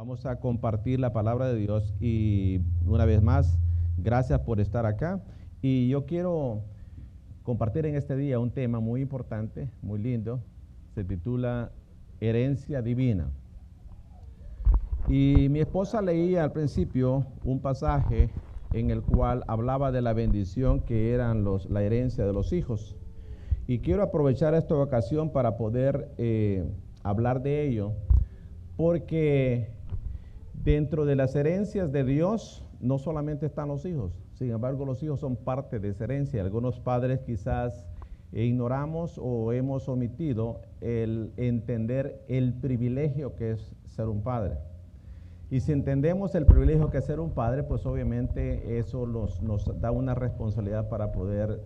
Vamos a compartir la palabra de Dios y una vez más, gracias por estar acá. Y yo quiero compartir en este día un tema muy importante, muy lindo. Se titula Herencia Divina. Y mi esposa leía al principio un pasaje en el cual hablaba de la bendición que eran la herencia de los hijos. Y quiero aprovechar esta ocasión para poder hablar de ello, porque dentro de las herencias de Dios no solamente están los hijos, sin embargo los hijos son parte de esa herencia. Algunos padres quizás ignoramos o hemos omitido el entender el privilegio que es ser un padre. Y si entendemos el privilegio que es ser un padre, pues obviamente eso nos da una responsabilidad para poder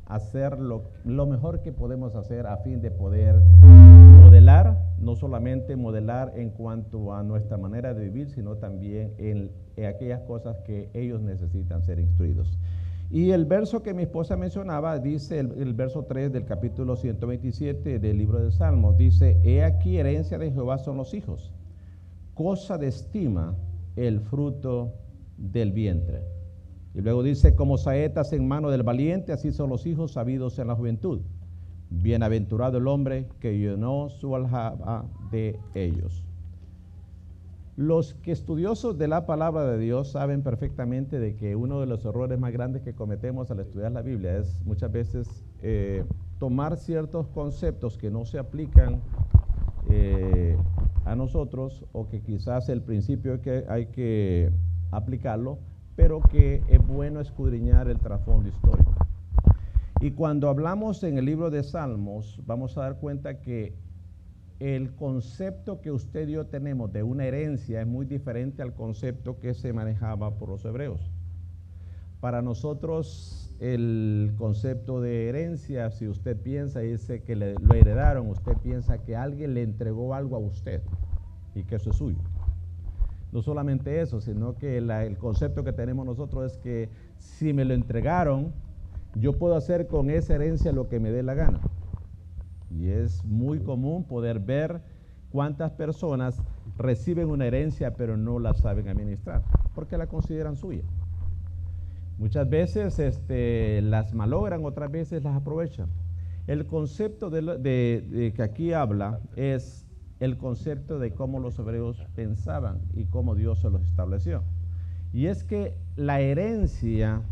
hacer lo mejor que podemos hacer a fin de poder modelar, no solamente modelar en cuanto a nuestra manera de vivir, sino también en aquellas cosas que ellos necesitan ser instruidos. Y el verso que mi esposa mencionaba, dice el verso 3 del capítulo 127 del libro de Salmos, dice: he aquí herencia de Jehová son los hijos, cosa de estima el fruto del vientre. Y luego dice: como saetas en mano del valiente, así son los hijos sabidos en la juventud. Bienaventurado el hombre que llenó su aljaba de ellos. Los que estudiosos de la palabra de Dios saben perfectamente de que uno de los errores más grandes que cometemos al estudiar la Biblia es muchas veces tomar ciertos conceptos que no se aplican a nosotros, o que quizás el principio que hay que aplicarlo, pero que es bueno escudriñar el trasfondo histórico. Y cuando hablamos en el libro de Salmos, vamos a dar cuenta que el concepto que usted y yo tenemos de una herencia es muy diferente al concepto que se manejaba por los hebreos. Para nosotros el concepto de herencia, si usted piensa y dice que lo heredaron, usted piensa que alguien le entregó algo a usted y que eso es suyo. No solamente eso, sino que el concepto que tenemos nosotros es que si me lo entregaron, yo puedo hacer con esa herencia lo que me dé la gana. Y es muy común poder ver cuántas personas reciben una herencia pero no la saben administrar, porque la consideran suya. Muchas veces las malogran, otras veces las aprovechan. El concepto de que aquí habla es el concepto de cómo los hebreos pensaban y cómo Dios se los estableció. Y es que la herencia,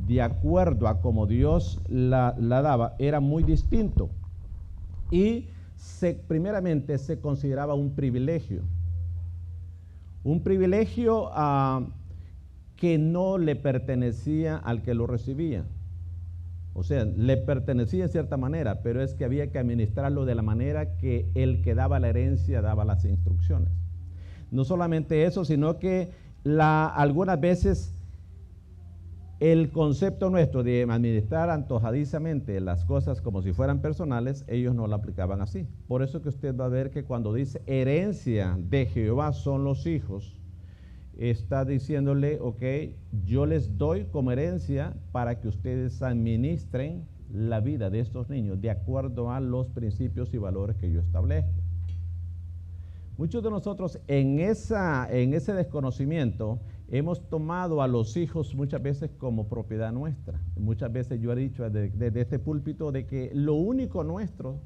de acuerdo a cómo Dios la daba, era muy distinto. Y primeramente se consideraba un privilegio. Un privilegio que no le pertenecía al que lo recibía. O sea, le pertenecía en cierta manera, pero es que había que administrarlo de la manera que el que daba la herencia daba las instrucciones. No solamente eso, sino que algunas veces el concepto nuestro de administrar antojadizamente las cosas como si fueran personales, ellos no lo aplicaban así. Por eso que usted va a ver que cuando dice herencia de Jehová son los hijos, está diciéndole, ok, yo les doy como herencia para que ustedes administren la vida de estos niños de acuerdo a los principios y valores que yo establezco. Muchos de nosotros en ese desconocimiento hemos tomado a los hijos muchas veces como propiedad nuestra. Muchas veces yo he dicho desde este púlpito de que lo único nuestro,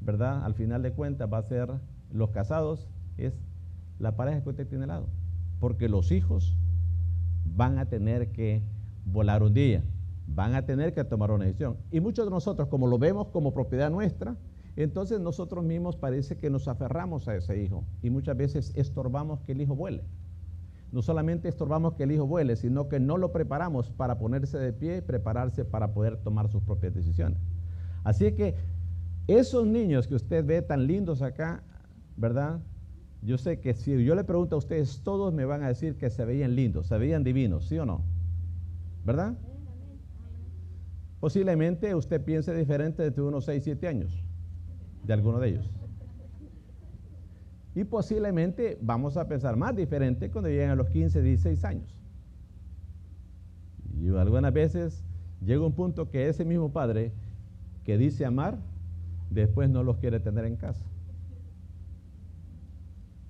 ¿verdad?, al final de cuentas va a ser los casados, es la pareja que usted tiene al lado. Porque los hijos van a tener que volar un día, van a tener que tomar una decisión. Y muchos de nosotros, como lo vemos como propiedad nuestra, entonces nosotros mismos parece que nos aferramos a ese hijo y muchas veces estorbamos que el hijo vuele. No solamente estorbamos que el hijo vuele, sino que no lo preparamos para ponerse de pie y prepararse para poder tomar sus propias decisiones. Así que esos niños que usted ve tan lindos acá, ¿verdad?, yo sé que si yo le pregunto a ustedes, todos me van a decir que se veían lindos, se veían divinos, ¿sí o no? ¿Verdad? Posiblemente usted piense diferente desde unos 6, 7 años, de alguno de ellos. Y posiblemente vamos a pensar más diferente cuando lleguen a los 15, 16 años. Y algunas veces llega un punto que ese mismo padre que dice amar, después no los quiere tener en casa.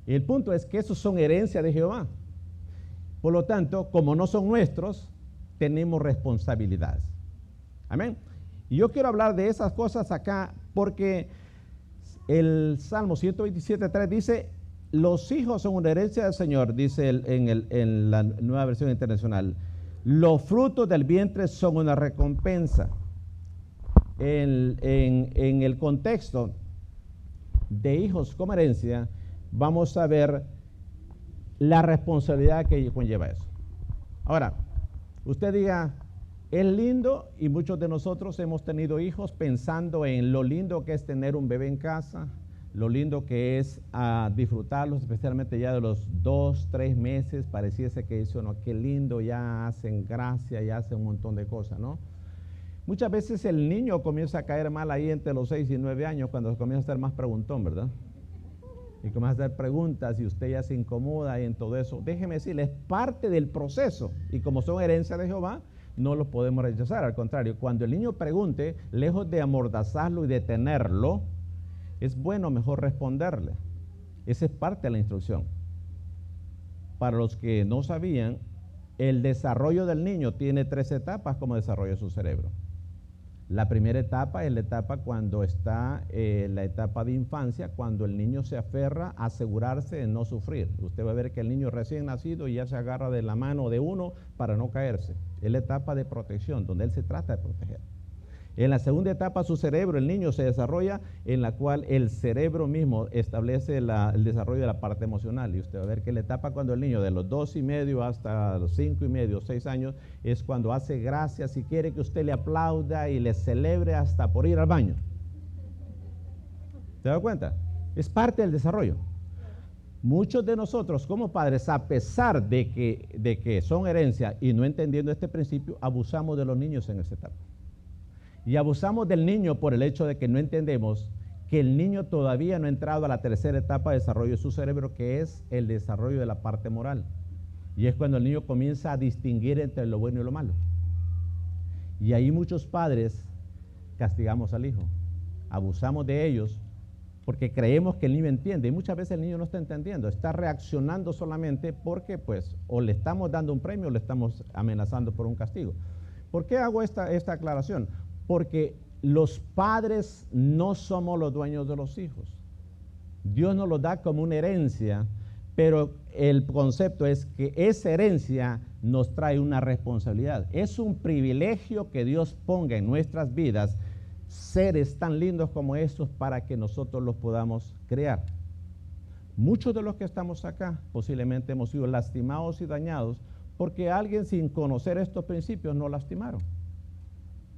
Y el punto es que esos son herencia de Jehová. Por lo tanto, como no son nuestros, tenemos responsabilidades. Amén. Y yo quiero hablar de esas cosas acá porque el Salmo 127:3 dice, los hijos son una herencia del Señor, dice en la Nueva Versión Internacional. Los frutos del vientre son una recompensa. En el contexto de hijos como herencia, vamos a ver la responsabilidad que conlleva eso. Ahora, usted diga, es lindo, y muchos de nosotros hemos tenido hijos pensando en lo lindo que es tener un bebé en casa, lo lindo que es disfrutarlos, especialmente ya de los 2, 3 meses, pareciese que dice uno, qué lindo, ya hacen gracia, ya hacen un montón de cosas, ¿no? Muchas veces el niño comienza a caer mal ahí entre los 6 y 9 años, cuando comienza a ser más preguntón, ¿verdad? Y comienza a hacer preguntas y usted ya se incomoda y en todo eso. Déjeme decirle, es parte del proceso, y como son herencia de Jehová, no los podemos rechazar. Al contrario, cuando el niño pregunte, lejos de amordazarlo y detenerlo, es bueno mejor responderle. Esa es parte de la instrucción. Para los que no sabían, el desarrollo del niño tiene 3 etapas como desarrolla su cerebro. La primera etapa es la etapa cuando está la etapa de infancia, cuando el niño se aferra a asegurarse de no sufrir. Usted va a ver que el niño recién nacido ya se agarra de la mano de uno para no caerse. Es la etapa de protección, donde él se trata de proteger. En la segunda etapa, su cerebro, el niño se desarrolla, en la cual el cerebro mismo establece el desarrollo de la parte emocional. Y usted va a ver que la etapa cuando el niño de los 2 y medio hasta los 5 y medio, 6 años, es cuando hace gracias y quiere que usted le aplauda y le celebre hasta por ir al baño. ¿Se da cuenta? Es parte del desarrollo. Muchos de nosotros como padres, a pesar de que son herencia y no entendiendo este principio, abusamos de los niños en esta etapa. Y abusamos del niño por el hecho de que no entendemos que el niño todavía no ha entrado a la tercera etapa de desarrollo de su cerebro, que es el desarrollo de la parte moral. Y es cuando el niño comienza a distinguir entre lo bueno y lo malo. Y ahí muchos padres castigamos al hijo, abusamos de ellos porque creemos que el niño entiende. Y muchas veces el niño no está entendiendo, está reaccionando solamente porque pues o le estamos dando un premio o le estamos amenazando por un castigo. ¿Por qué hago esta aclaración? Porque los padres no somos los dueños de los hijos. Dios nos los da como una herencia, pero el concepto es que esa herencia nos trae una responsabilidad. Es un privilegio que Dios ponga en nuestras vidas seres tan lindos como estos para que nosotros los podamos crear. Muchos de los que estamos acá posiblemente hemos sido lastimados y dañados porque alguien sin conocer estos principios nos lastimaron.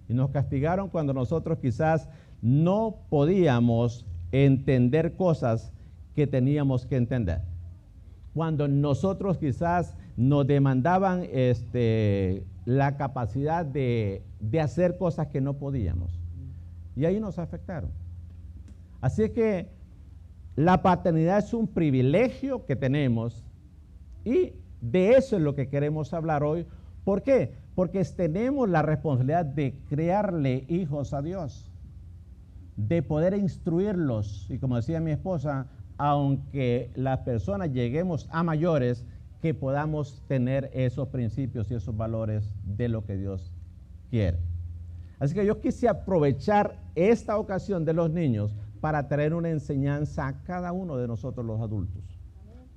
Y nos castigaron cuando nosotros quizás no podíamos entender cosas que teníamos que entender. Cuando nosotros quizás nos demandaban la capacidad de hacer cosas que no podíamos. Y ahí nos afectaron. Así que la paternidad es un privilegio que tenemos y de eso es lo que queremos hablar hoy. ¿Por qué? Porque tenemos la responsabilidad de crearle hijos a Dios, de poder instruirlos. Y como decía mi esposa, aunque las personas lleguemos a mayores, que podamos tener esos principios y esos valores de lo que Dios quiere. Así que yo quise aprovechar esta ocasión de los niños para traer una enseñanza a cada uno de nosotros los adultos.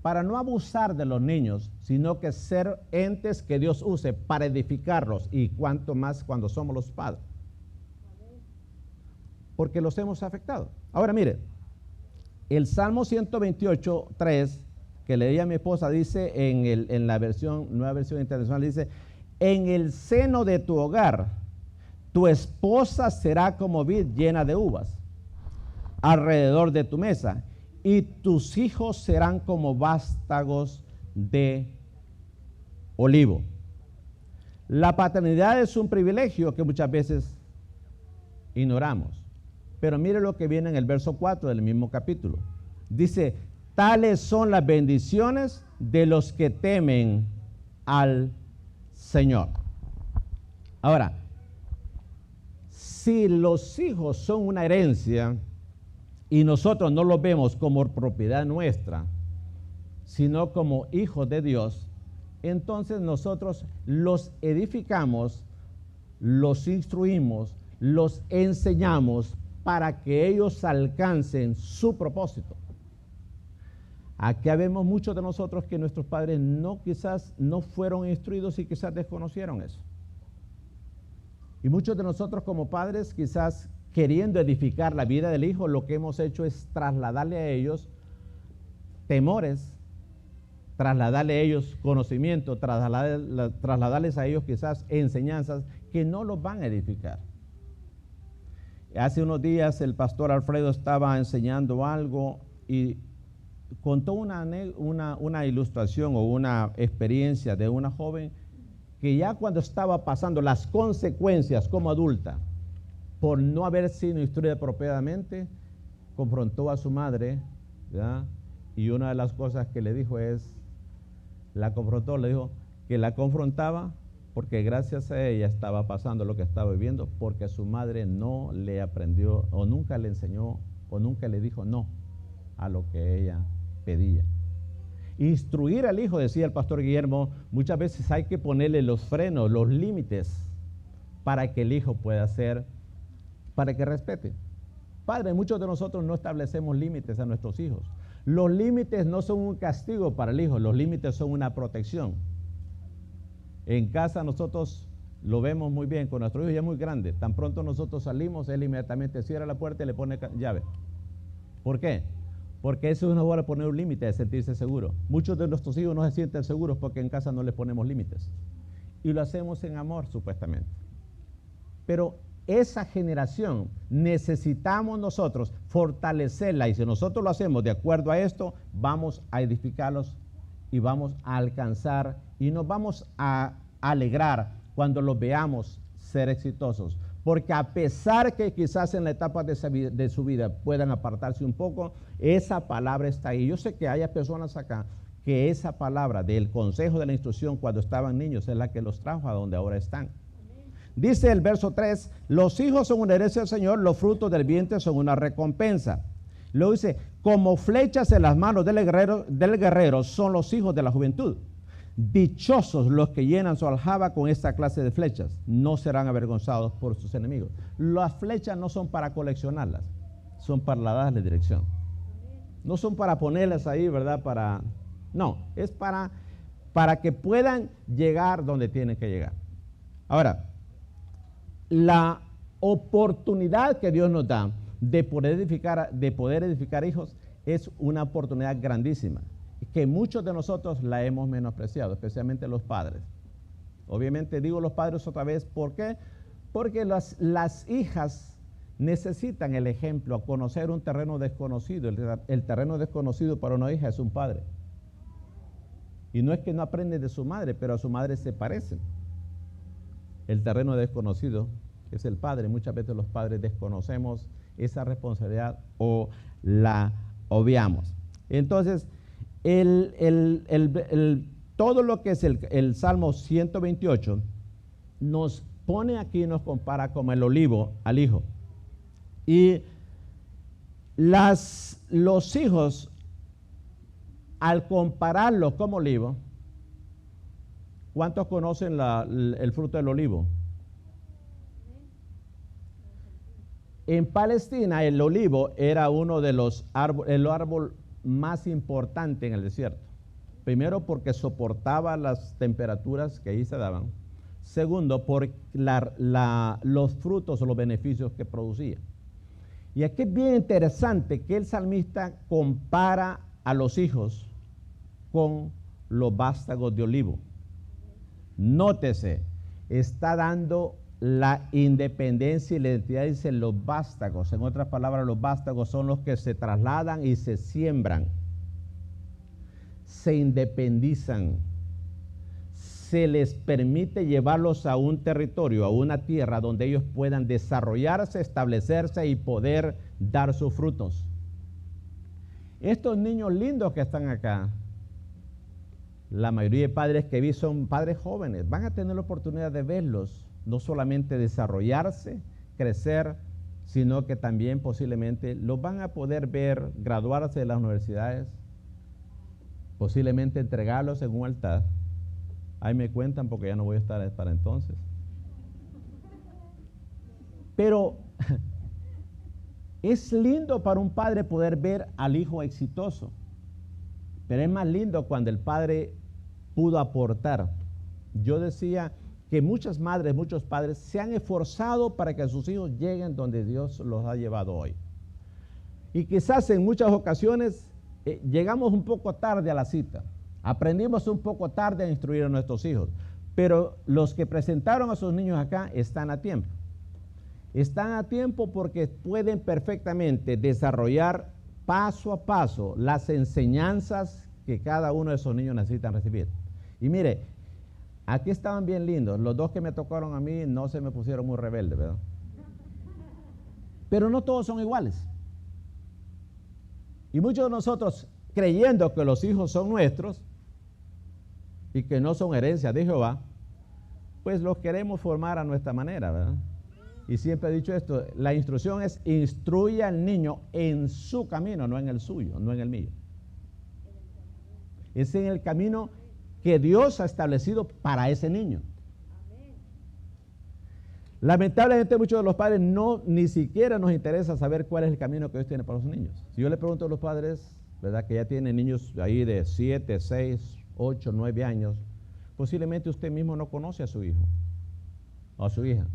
Para no abusar de los niños, sino que ser entes que Dios use para edificarlos, y cuanto más cuando somos los padres. Porque los hemos afectado. Ahora mire, el Salmo 128:3, que leía mi esposa, dice en la Nueva Versión Internacional, dice, en el seno de tu hogar, tu esposa será como vid llena de uvas, alrededor de tu mesa, y tus hijos serán como vástagos de olivo. La paternidad es un privilegio que muchas veces ignoramos. Pero mire lo que viene en el verso 4 del mismo capítulo. Dice, tales son las bendiciones de los que temen al Señor. Ahora, si los hijos son una herencia y nosotros no los vemos como propiedad nuestra, sino como hijos de Dios, entonces nosotros los edificamos, los instruimos, los enseñamos para que ellos alcancen su propósito. Aquí vemos muchos de nosotros que nuestros padres quizás no fueron instruidos y quizás desconocieron eso. Y muchos de nosotros como padres, quizás queriendo edificar la vida del hijo, lo que hemos hecho es trasladarle a ellos temores, trasladarle a ellos conocimiento, trasladarles a ellos quizás enseñanzas que no los van a edificar. Hace unos días el pastor Alfredo estaba enseñando algo y contó una ilustración o una experiencia de una joven que ya cuando estaba pasando las consecuencias como adulta por no haber sido instruida apropiadamente, confrontó a su madre, ¿verdad? Y una de las cosas que le dijo le dijo que la confrontaba porque gracias a ella estaba pasando lo que estaba viviendo, porque su madre no le aprendió o nunca le enseñó o nunca le dijo no a lo que ella pedía. Instruir al hijo, decía el pastor Guillermo, muchas veces hay que ponerle los frenos, los límites, para que el hijo pueda hacer, para que respete. Padre, muchos de nosotros no establecemos límites a nuestros hijos. Los límites no son un castigo para el hijo, los límites son una protección. En casa nosotros lo vemos muy bien, con nuestro hijo ya muy grande, tan pronto nosotros salimos, él inmediatamente cierra la puerta y le pone llave. ¿Por qué? Porque eso es una forma de poner un límite, de sentirse seguro. Muchos de nuestros hijos no se sienten seguros porque en casa no les ponemos límites. Y lo hacemos en amor, supuestamente. Pero esa generación necesitamos nosotros fortalecerla, y si nosotros lo hacemos de acuerdo a esto, vamos a edificarlos y vamos a alcanzar y nos vamos a alegrar cuando los veamos ser exitosos. Porque a pesar que quizás en la etapa de su vida puedan apartarse un poco, esa palabra está ahí. Yo sé que haya personas acá que esa palabra del consejo de la instrucción cuando estaban niños es la que los trajo a donde ahora están. Dice el verso 3, los hijos son una herencia del Señor, los frutos del vientre son una recompensa. Luego dice, como flechas en las manos del guerrero son los hijos de la juventud. Dichosos los que llenan su aljaba con esta clase de flechas, no serán avergonzados por sus enemigos. Las flechas no son para coleccionarlas, son para darle dirección. No son para ponerlas ahí, ¿verdad? No, es para que puedan llegar donde tienen que llegar. Ahora, la oportunidad que Dios nos da de poder edificar hijos es una oportunidad grandísima, que muchos de nosotros la hemos menospreciado, especialmente los padres. Obviamente digo los padres otra vez, ¿por qué? Porque las hijas necesitan el ejemplo, a conocer un terreno desconocido. El terreno desconocido para una hija es un padre. Y no es que no aprenden de su madre, pero a su madre se parecen. El terreno desconocido es el padre. Muchas veces los padres desconocemos esa responsabilidad o la obviamos. Entonces, todo lo que es el Salmo 128 nos pone aquí, nos compara como el olivo al hijo. Y los hijos, al compararlos como olivo, ¿cuántos conocen el fruto del olivo? En Palestina el olivo era uno de el árbol más importante en el desierto. Primero porque soportaba las temperaturas que ahí se daban. Segundo, por los frutos o los beneficios que producía. Y aquí es bien interesante que el salmista compara a los hijos con los vástagos de olivo. Nótese, está dando la independencia y la identidad, dice los vástagos. En otras palabras, los vástagos son los que se trasladan y se siembran, se independizan, se les permite llevarlos a un territorio, a una tierra donde ellos puedan desarrollarse, establecerse y poder dar sus frutos. Estos niños lindos que están acá, la mayoría de padres que vi son padres jóvenes, van a tener la oportunidad de verlos, no solamente desarrollarse, crecer, sino que también posiblemente los van a poder ver graduarse de las universidades, posiblemente entregarlos en un altar. Ahí me cuentan porque ya no voy a estar para entonces. Pero es lindo para un padre poder ver al hijo exitoso, pero es más lindo cuando el padre pudo aportar. Yo decía que muchas madres, muchos padres se han esforzado para que sus hijos lleguen donde Dios los ha llevado hoy. Y quizás en muchas ocasiones llegamos un poco tarde a la cita, aprendimos un poco tarde a instruir a nuestros hijos, pero los que presentaron a sus niños acá están a tiempo. Están a tiempo porque pueden perfectamente desarrollar paso a paso las enseñanzas que cada uno de esos niños necesitan recibir. Y mire, aquí estaban bien lindos. Los dos que me tocaron a mí no se me pusieron muy rebeldes, ¿verdad? Pero no todos son iguales. Y muchos de nosotros, creyendo que los hijos son nuestros y que no son herencia de Jehová, pues los queremos formar a nuestra manera, ¿verdad? Y siempre he dicho esto, la instrucción es instruye al niño en su camino, no en el suyo, no en el mío. Es en el camino que Dios ha establecido para ese niño. Lamentablemente muchos de los padres ni siquiera nos interesa saber cuál es el camino que Dios tiene para los niños. Si yo le pregunto a los padres, ¿verdad?, que ya tienen niños ahí de 7, 6, 8, 9 años, posiblemente usted mismo no conoce a su hijo o a su hija.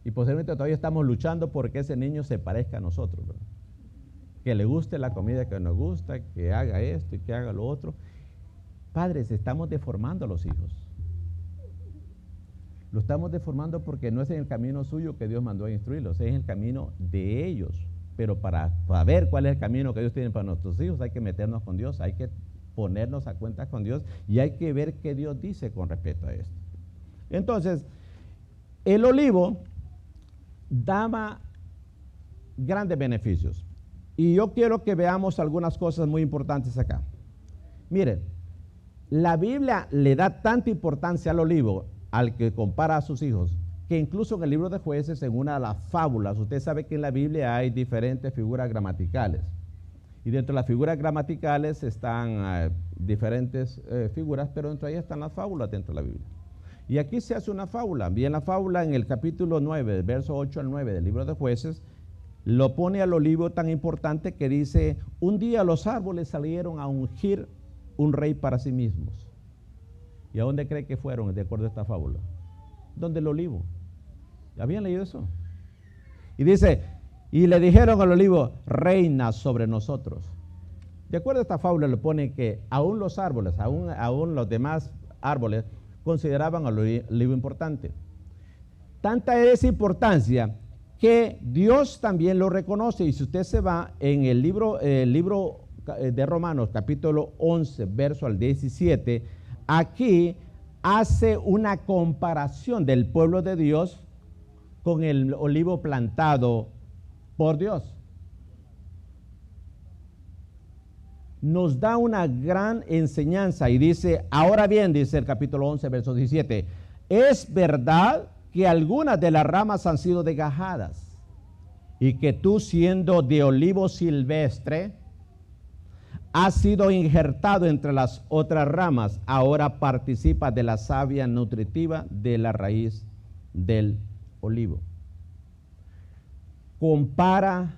Y posiblemente todavía estamos luchando porque ese niño se parezca a nosotros, ¿verdad? Que le guste la comida que nos gusta, que haga esto y que haga lo otro. Padres, estamos deformando a los hijos. Lo estamos deformando porque no es en el camino suyo que Dios mandó a instruirlos, es en el camino de ellos. Pero para ver cuál es el camino que Dios tiene para nuestros hijos, hay que meternos con Dios, hay que ponernos a cuenta con Dios y hay que ver qué Dios dice con respecto a esto. Entonces, el olivo daba grandes beneficios. Y yo quiero que veamos algunas cosas muy importantes acá. Miren, la Biblia le da tanta importancia al olivo, al que compara a sus hijos, que incluso en el libro de Jueces, en una de las fábulas, usted sabe que en la Biblia hay diferentes figuras gramaticales. Y dentro de las figuras gramaticales están diferentes figuras, pero dentro de ellas están las fábulas dentro de la Biblia. Y aquí se hace una fábula. Bien, la fábula en el capítulo 9, verso 8 al 9 del libro de Jueces, lo pone al olivo tan importante que dice: un día los árboles salieron a ungir un rey para sí mismos. ¿Y a dónde cree que fueron de acuerdo a esta fábula? ¿Dónde? El olivo. ¿Habían leído eso? Y dice, y le dijeron al olivo: reina sobre nosotros. De acuerdo a esta fábula le pone que aún los árboles, aún los demás árboles consideraban al olivo importante. Tanta es esa importancia que Dios también lo reconoce. Y si usted se va en el libro de Romanos, capítulo 11, verso al 17, aquí hace una comparación del pueblo de Dios con el olivo plantado por Dios. Nos da una gran enseñanza y dice: ahora bien, dice el capítulo 11, verso 17, es verdad que algunas de las ramas han sido desgajadas y que tú, siendo de olivo silvestre, has sido injertado entre las otras ramas, ahora participas de la savia nutritiva de la raíz del olivo. Compara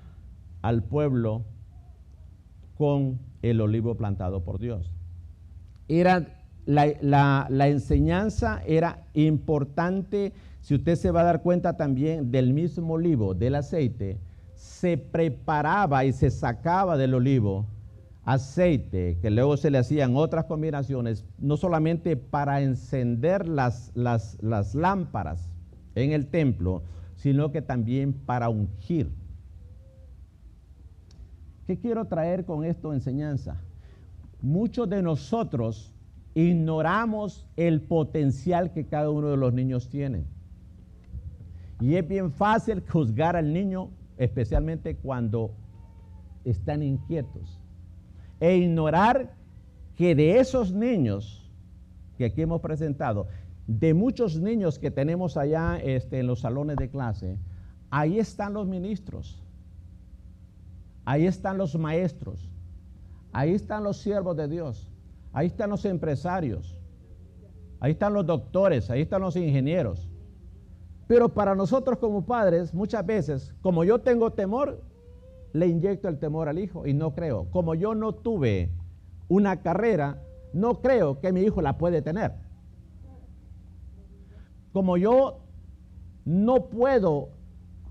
al pueblo con el olivo plantado por Dios. La enseñanza era importante. Si usted se va a dar cuenta también del mismo olivo, del aceite, se preparaba y se sacaba del olivo aceite, que luego se le hacían otras combinaciones, no solamente para encender las lámparas en el templo, sino que también para ungir. ¿Qué quiero traer con esto enseñanza? Muchos de nosotros ignoramos el potencial que cada uno de los niños tiene. Y es bien fácil juzgar al niño, especialmente cuando están inquietos, e ignorar que de esos niños que aquí hemos presentado, de muchos niños que tenemos allá en los salones de clase, ahí están los ministros, ahí están los maestros, ahí están los siervos de Dios, ahí están los empresarios, ahí están los doctores, ahí están los ingenieros. Pero para nosotros como padres, muchas veces, como yo tengo temor, le inyecto el temor al hijo y no creo. Como yo no tuve una carrera, no creo que mi hijo la puede tener. Como yo no puedo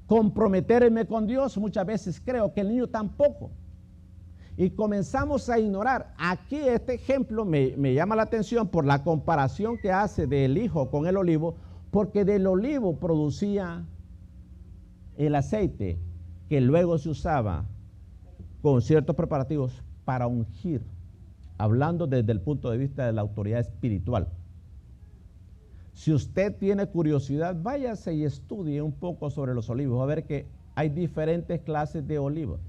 comprometerme con Dios, muchas veces creo que el niño tampoco. Y comenzamos a ignorar. Aquí este ejemplo me llama la atención por la comparación que hace del hijo con el olivo, porque del olivo producía el aceite que luego se usaba con ciertos preparativos para ungir, hablando desde el punto de vista de la autoridad espiritual. Si usted tiene curiosidad, váyase y estudie un poco sobre los olivos, a ver que hay diferentes clases de olivos.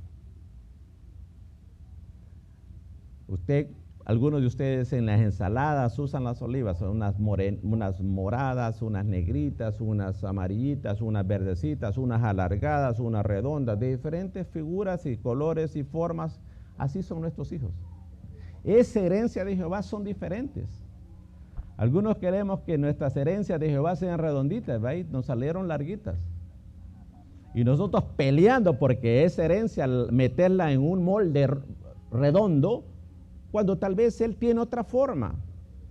Algunos de ustedes en las ensaladas usan las olivas, son unas moradas, unas negritas, unas amarillitas, unas verdecitas, unas alargadas, unas redondas, de diferentes figuras y colores y formas. Así son nuestros hijos. Esa herencia de Jehová son diferentes. Algunos queremos que nuestras herencias de Jehová sean redonditas, ¿va? Y nos salieron larguitas. Y nosotros peleando porque esa herencia, al meterla en un molde redondo, cuando tal vez él tiene otra forma,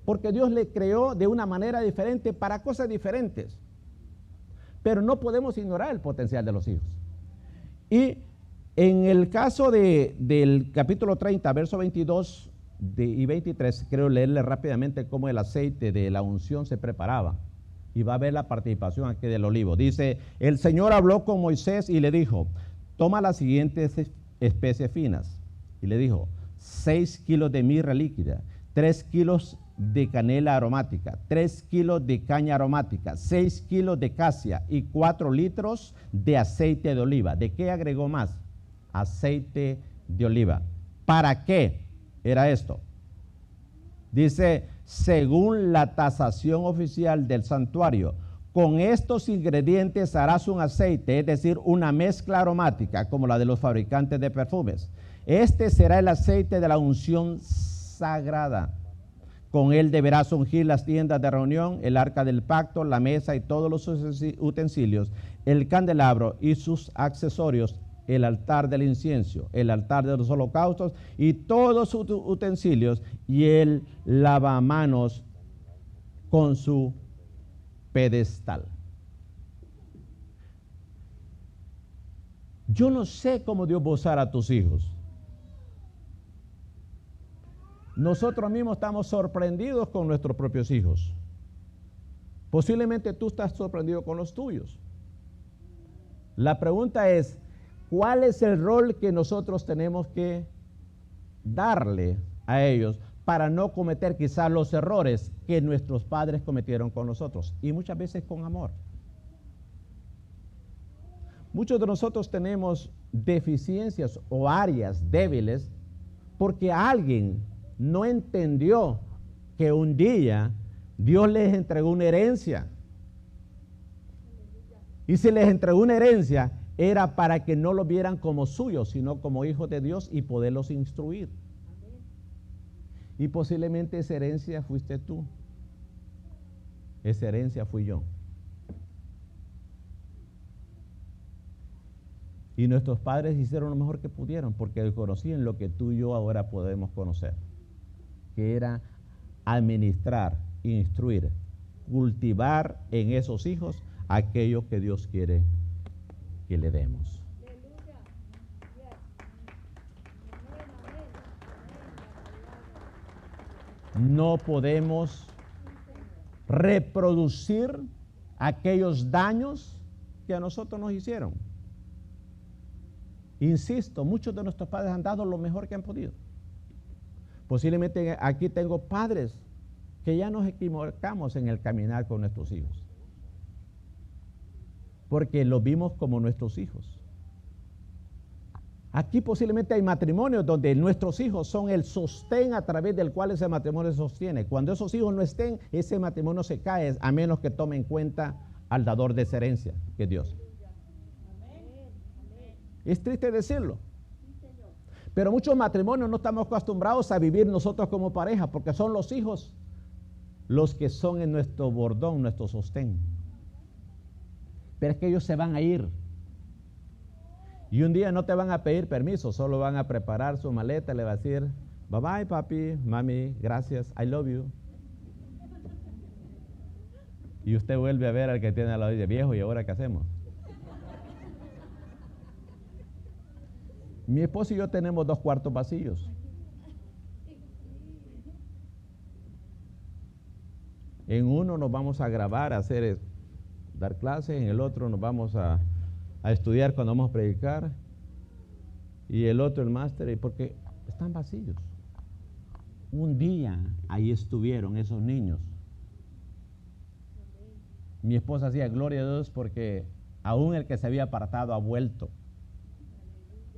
porque Dios le creó de una manera diferente para cosas diferentes. Pero no podemos ignorar el potencial de los hijos. Y en el caso del capítulo 30, verso 22 y 23, quiero leerle rápidamente cómo el aceite de la unción se preparaba. Y va a ver la participación aquí del olivo. Dice, el Señor habló con Moisés y le dijo, toma las siguientes especies finas. Y le dijo, 6 kilos de mirra líquida, 3 kilos de canela aromática, 3 kilos de caña aromática, 6 kilos de casia y 4 litros de aceite de oliva. ¿De qué agregó más? Aceite de oliva. ¿Para qué era esto? Dice, según la tasación oficial del santuario, con estos ingredientes harás un aceite, es decir, una mezcla aromática como la de los fabricantes de perfumes. Este será el aceite de la unción sagrada. Con él deberás ungir las tiendas de reunión, el arca del pacto, la mesa y todos los utensilios, el candelabro y sus accesorios, el altar del incienso, el altar de los holocaustos y todos sus utensilios y el lavamanos con su pedestal. Yo no sé cómo Dios va a usar a tus hijos. Nosotros mismos estamos sorprendidos con nuestros propios hijos. Posiblemente tú estás sorprendido con los tuyos. La pregunta es, ¿cuál es el rol que nosotros tenemos que darle a ellos para no cometer quizás los errores que nuestros padres cometieron con nosotros? Y muchas veces con amor. Muchos de nosotros tenemos deficiencias o áreas débiles porque alguien no entendió que un día Dios les entregó una herencia. Y si les entregó una herencia, era para que no lo vieran como suyos, sino como hijos de Dios y poderlos instruir. Y posiblemente esa herencia fuiste tú. Esa herencia fui yo. Y nuestros padres hicieron lo mejor que pudieron porque conocían lo que tú y yo ahora podemos conocer, que era administrar, instruir, cultivar en esos hijos aquello que Dios quiere que le demos. No podemos reproducir aquellos daños que a nosotros nos hicieron. Insisto, muchos de nuestros padres han dado lo mejor que han podido. Posiblemente aquí tengo padres que ya nos equivocamos en el caminar con nuestros hijos, porque los vimos como nuestros hijos. Aquí posiblemente hay matrimonios donde nuestros hijos son el sostén a través del cual ese matrimonio se sostiene. Cuando esos hijos no estén, ese matrimonio se cae, a menos que tome en cuenta al dador de esa herencia, que es Dios. Es triste decirlo, Pero muchos matrimonios no estamos acostumbrados a vivir nosotros como pareja, porque son los hijos los que son en nuestro bordón, nuestro sostén. Pero es que ellos se van a ir. Y un día no te van a pedir permiso, solo van a preparar su maleta, le va a decir, bye bye papi, mami, gracias, I love you. Y usted vuelve a ver al que tiene al lado y dice, viejo, ¿y ahora qué hacemos? Mi esposo y yo tenemos 2 cuartos vacíos. En uno nos vamos a grabar, a dar clases, en el otro nos vamos a estudiar cuando vamos a predicar, y el otro el máster, porque están vacíos. Un día ahí estuvieron esos niños. Mi esposa hacía gloria a Dios porque aún el que se había apartado ha vuelto,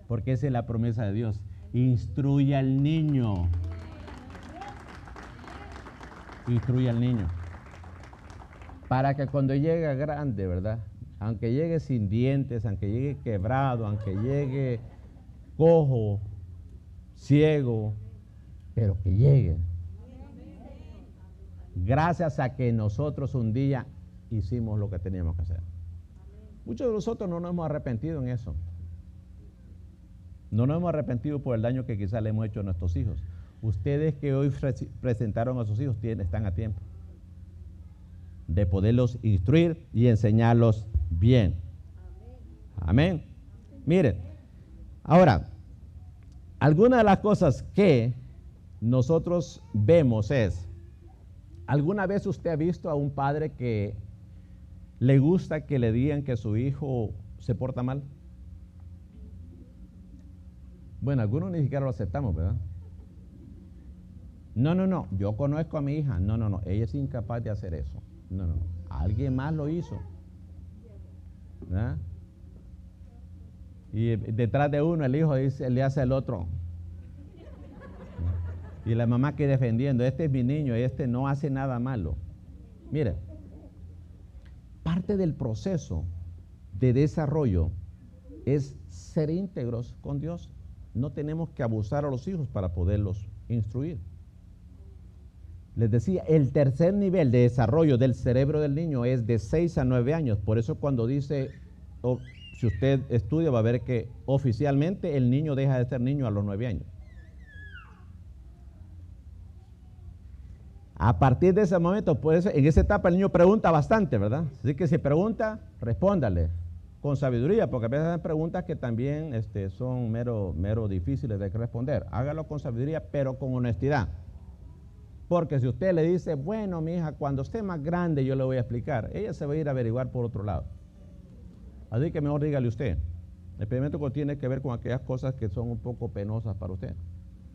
porque esa es la promesa de Dios. Instruye al niño. Instruye al niño para que cuando llegue grande, ¿verdad? Aunque llegue sin dientes, aunque llegue quebrado, aunque llegue cojo, ciego, pero que llegue. Gracias a que nosotros un día hicimos lo que teníamos que hacer. Muchos de nosotros no nos hemos arrepentido en eso. No nos hemos arrepentido por el daño que quizás le hemos hecho a nuestros hijos. Ustedes que hoy presentaron a sus hijos están a tiempo de poderlos instruir y enseñarlos bien. Amén. Miren, ahora, alguna de las cosas que nosotros vemos es, ¿alguna vez usted ha visto a un padre que le gusta que le digan que su hijo se porta mal? Bueno, algunos ni siquiera lo aceptamos, ¿verdad? No, yo conozco a mi hija. No, ella es incapaz de hacer eso. No, alguien más lo hizo, ¿verdad? Y detrás de uno el hijo le hace al otro. Y la mamá que defendiendo, este es mi niño, este no hace nada malo. Mire, parte del proceso de desarrollo es ser íntegros con Dios. No tenemos que abusar a los hijos para poderlos instruir. Les decía, el tercer nivel de desarrollo del cerebro del niño es de 6 a 9 años. Por eso cuando dice, si usted estudia va a ver que oficialmente el niño deja de ser niño a los 9 años. A partir de ese momento, pues, en esa etapa el niño pregunta bastante, ¿verdad? Así que si pregunta, respóndale con sabiduría, porque a veces hay preguntas que también son mero difíciles de responder. Hágalo con sabiduría, pero con honestidad. Porque si usted le dice, bueno, mi hija, cuando esté más grande yo le voy a explicar, ella se va a ir a averiguar por otro lado. Así que mejor dígale usted. El experimento tiene que ver con aquellas cosas que son un poco penosas para usted,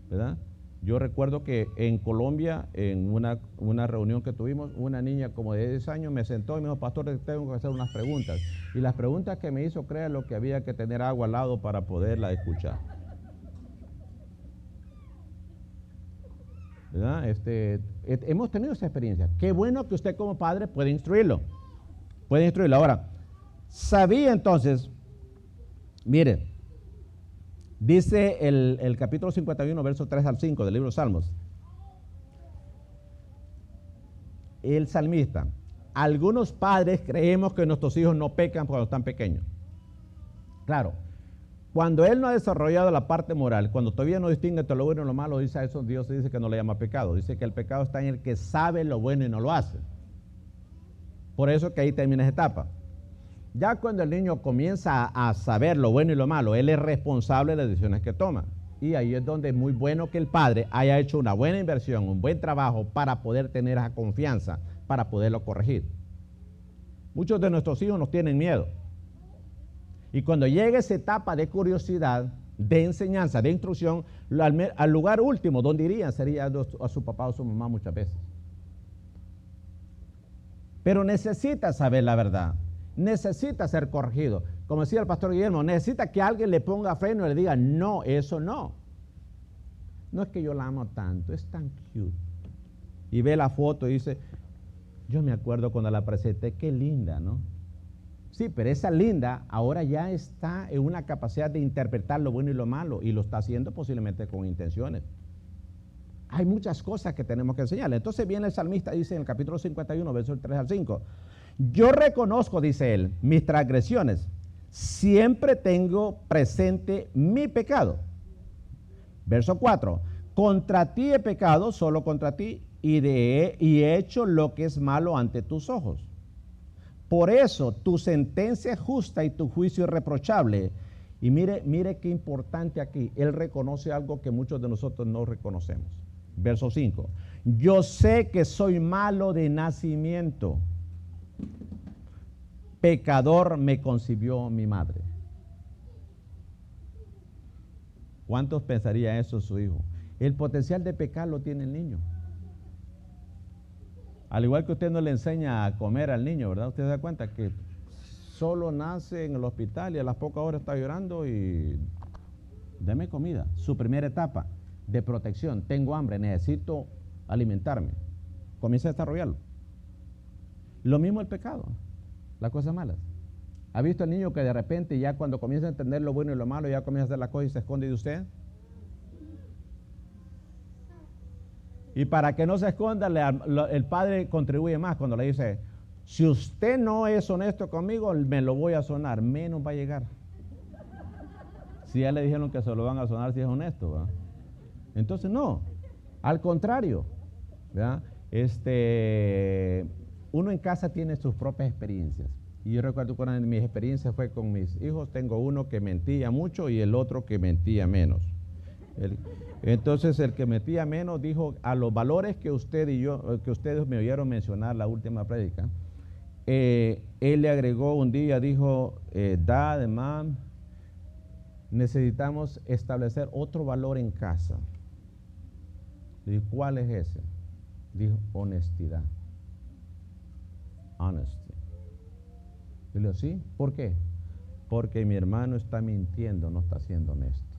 ¿verdad? Yo recuerdo que en Colombia, en una reunión que tuvimos, una niña como de 10 años me sentó y me dijo, pastor, tengo que hacer unas preguntas. Y las preguntas que me hizo, créanlo, que había que tener agua al lado para poderla escuchar. ¿Verdad? Hemos tenido esa experiencia. Qué bueno que usted como padre puede instruirlo. Puede instruirlo. Ahora, sabía entonces, mire, dice el capítulo 51, versos 3 al 5 del libro de Salmos. El salmista, algunos padres creemos que nuestros hijos no pecan cuando están pequeños. Claro, cuando él no ha desarrollado la parte moral, cuando todavía no distingue entre lo bueno y lo malo, dice a eso, Dios dice que no le llama pecado. Dice que el pecado está en el que sabe lo bueno y no lo hace. Por eso que ahí termina esa etapa. Ya cuando el niño comienza a saber lo bueno y lo malo, él es responsable de las decisiones que toma. Y ahí es donde es muy bueno que el padre haya hecho una buena inversión, un buen trabajo para poder tener esa confianza, para poderlo corregir. Muchos de nuestros hijos nos tienen miedo. Y cuando llegue esa etapa de curiosidad, de enseñanza, de instrucción, al lugar último donde irían sería a su papá o su mamá muchas veces. Pero necesita saber la verdad. Necesita ser corregido. Como decía el pastor Guillermo, necesita que alguien le ponga freno y le diga, no, eso no. No es que yo la amo tanto, es tan cute. Y ve la foto y dice, yo me acuerdo cuando la presenté, qué linda, ¿no? Sí, pero esa Linda ahora ya está en una capacidad de interpretar lo bueno y lo malo, y lo está haciendo posiblemente con intenciones. Hay muchas cosas que tenemos que enseñarle. Entonces viene el salmista, dice en el capítulo 51, versos 3 al 5, yo reconozco, dice él, mis transgresiones, siempre tengo presente mi pecado. Verso 4, contra ti he pecado, solo contra ti, y he hecho lo que es malo ante tus ojos. Por eso tu sentencia es justa y tu juicio irreprochable. Y mire qué importante aquí, él reconoce algo que muchos de nosotros no reconocemos. Verso 5, yo sé que soy malo de nacimiento, pecador me concibió mi madre. ¿Cuántos pensaría eso su hijo? El potencial de pecar lo tiene el niño. Al igual que usted no le enseña a comer al niño, ¿verdad? Usted se da cuenta que solo nace en el hospital y a las pocas horas está llorando y deme comida. Su primera etapa de protección, tengo hambre, necesito alimentarme. Comienza a desarrollarlo. Lo mismo el pecado, las cosas malas. ¿Ha visto el niño que de repente ya cuando comienza a entender lo bueno y lo malo ya comienza a hacer las cosas y se esconde de usted? Y para que no se esconda, el padre contribuye más cuando le dice, si usted no es honesto conmigo, me lo voy a sonar, menos va a llegar. Si ya le dijeron que se lo van a sonar si es honesto, ¿verdad? Entonces no, al contrario, ¿verdad? Uno en casa tiene sus propias experiencias. Y yo recuerdo que una de mis experiencias fue con mis hijos. Tengo uno que mentía mucho y el otro que mentía menos. Entonces el que mentía menos dijo a los valores que ustedes me oyeron mencionar la última prédica. Él le agregó un día, dijo, Dad, Mom, necesitamos establecer otro valor en casa. Le dije, ¿cuál es ese? Dijo, honestidad. Honesty. Y le digo, ¿sí? ¿Por qué? Porque mi hermano está mintiendo, no está siendo honesto.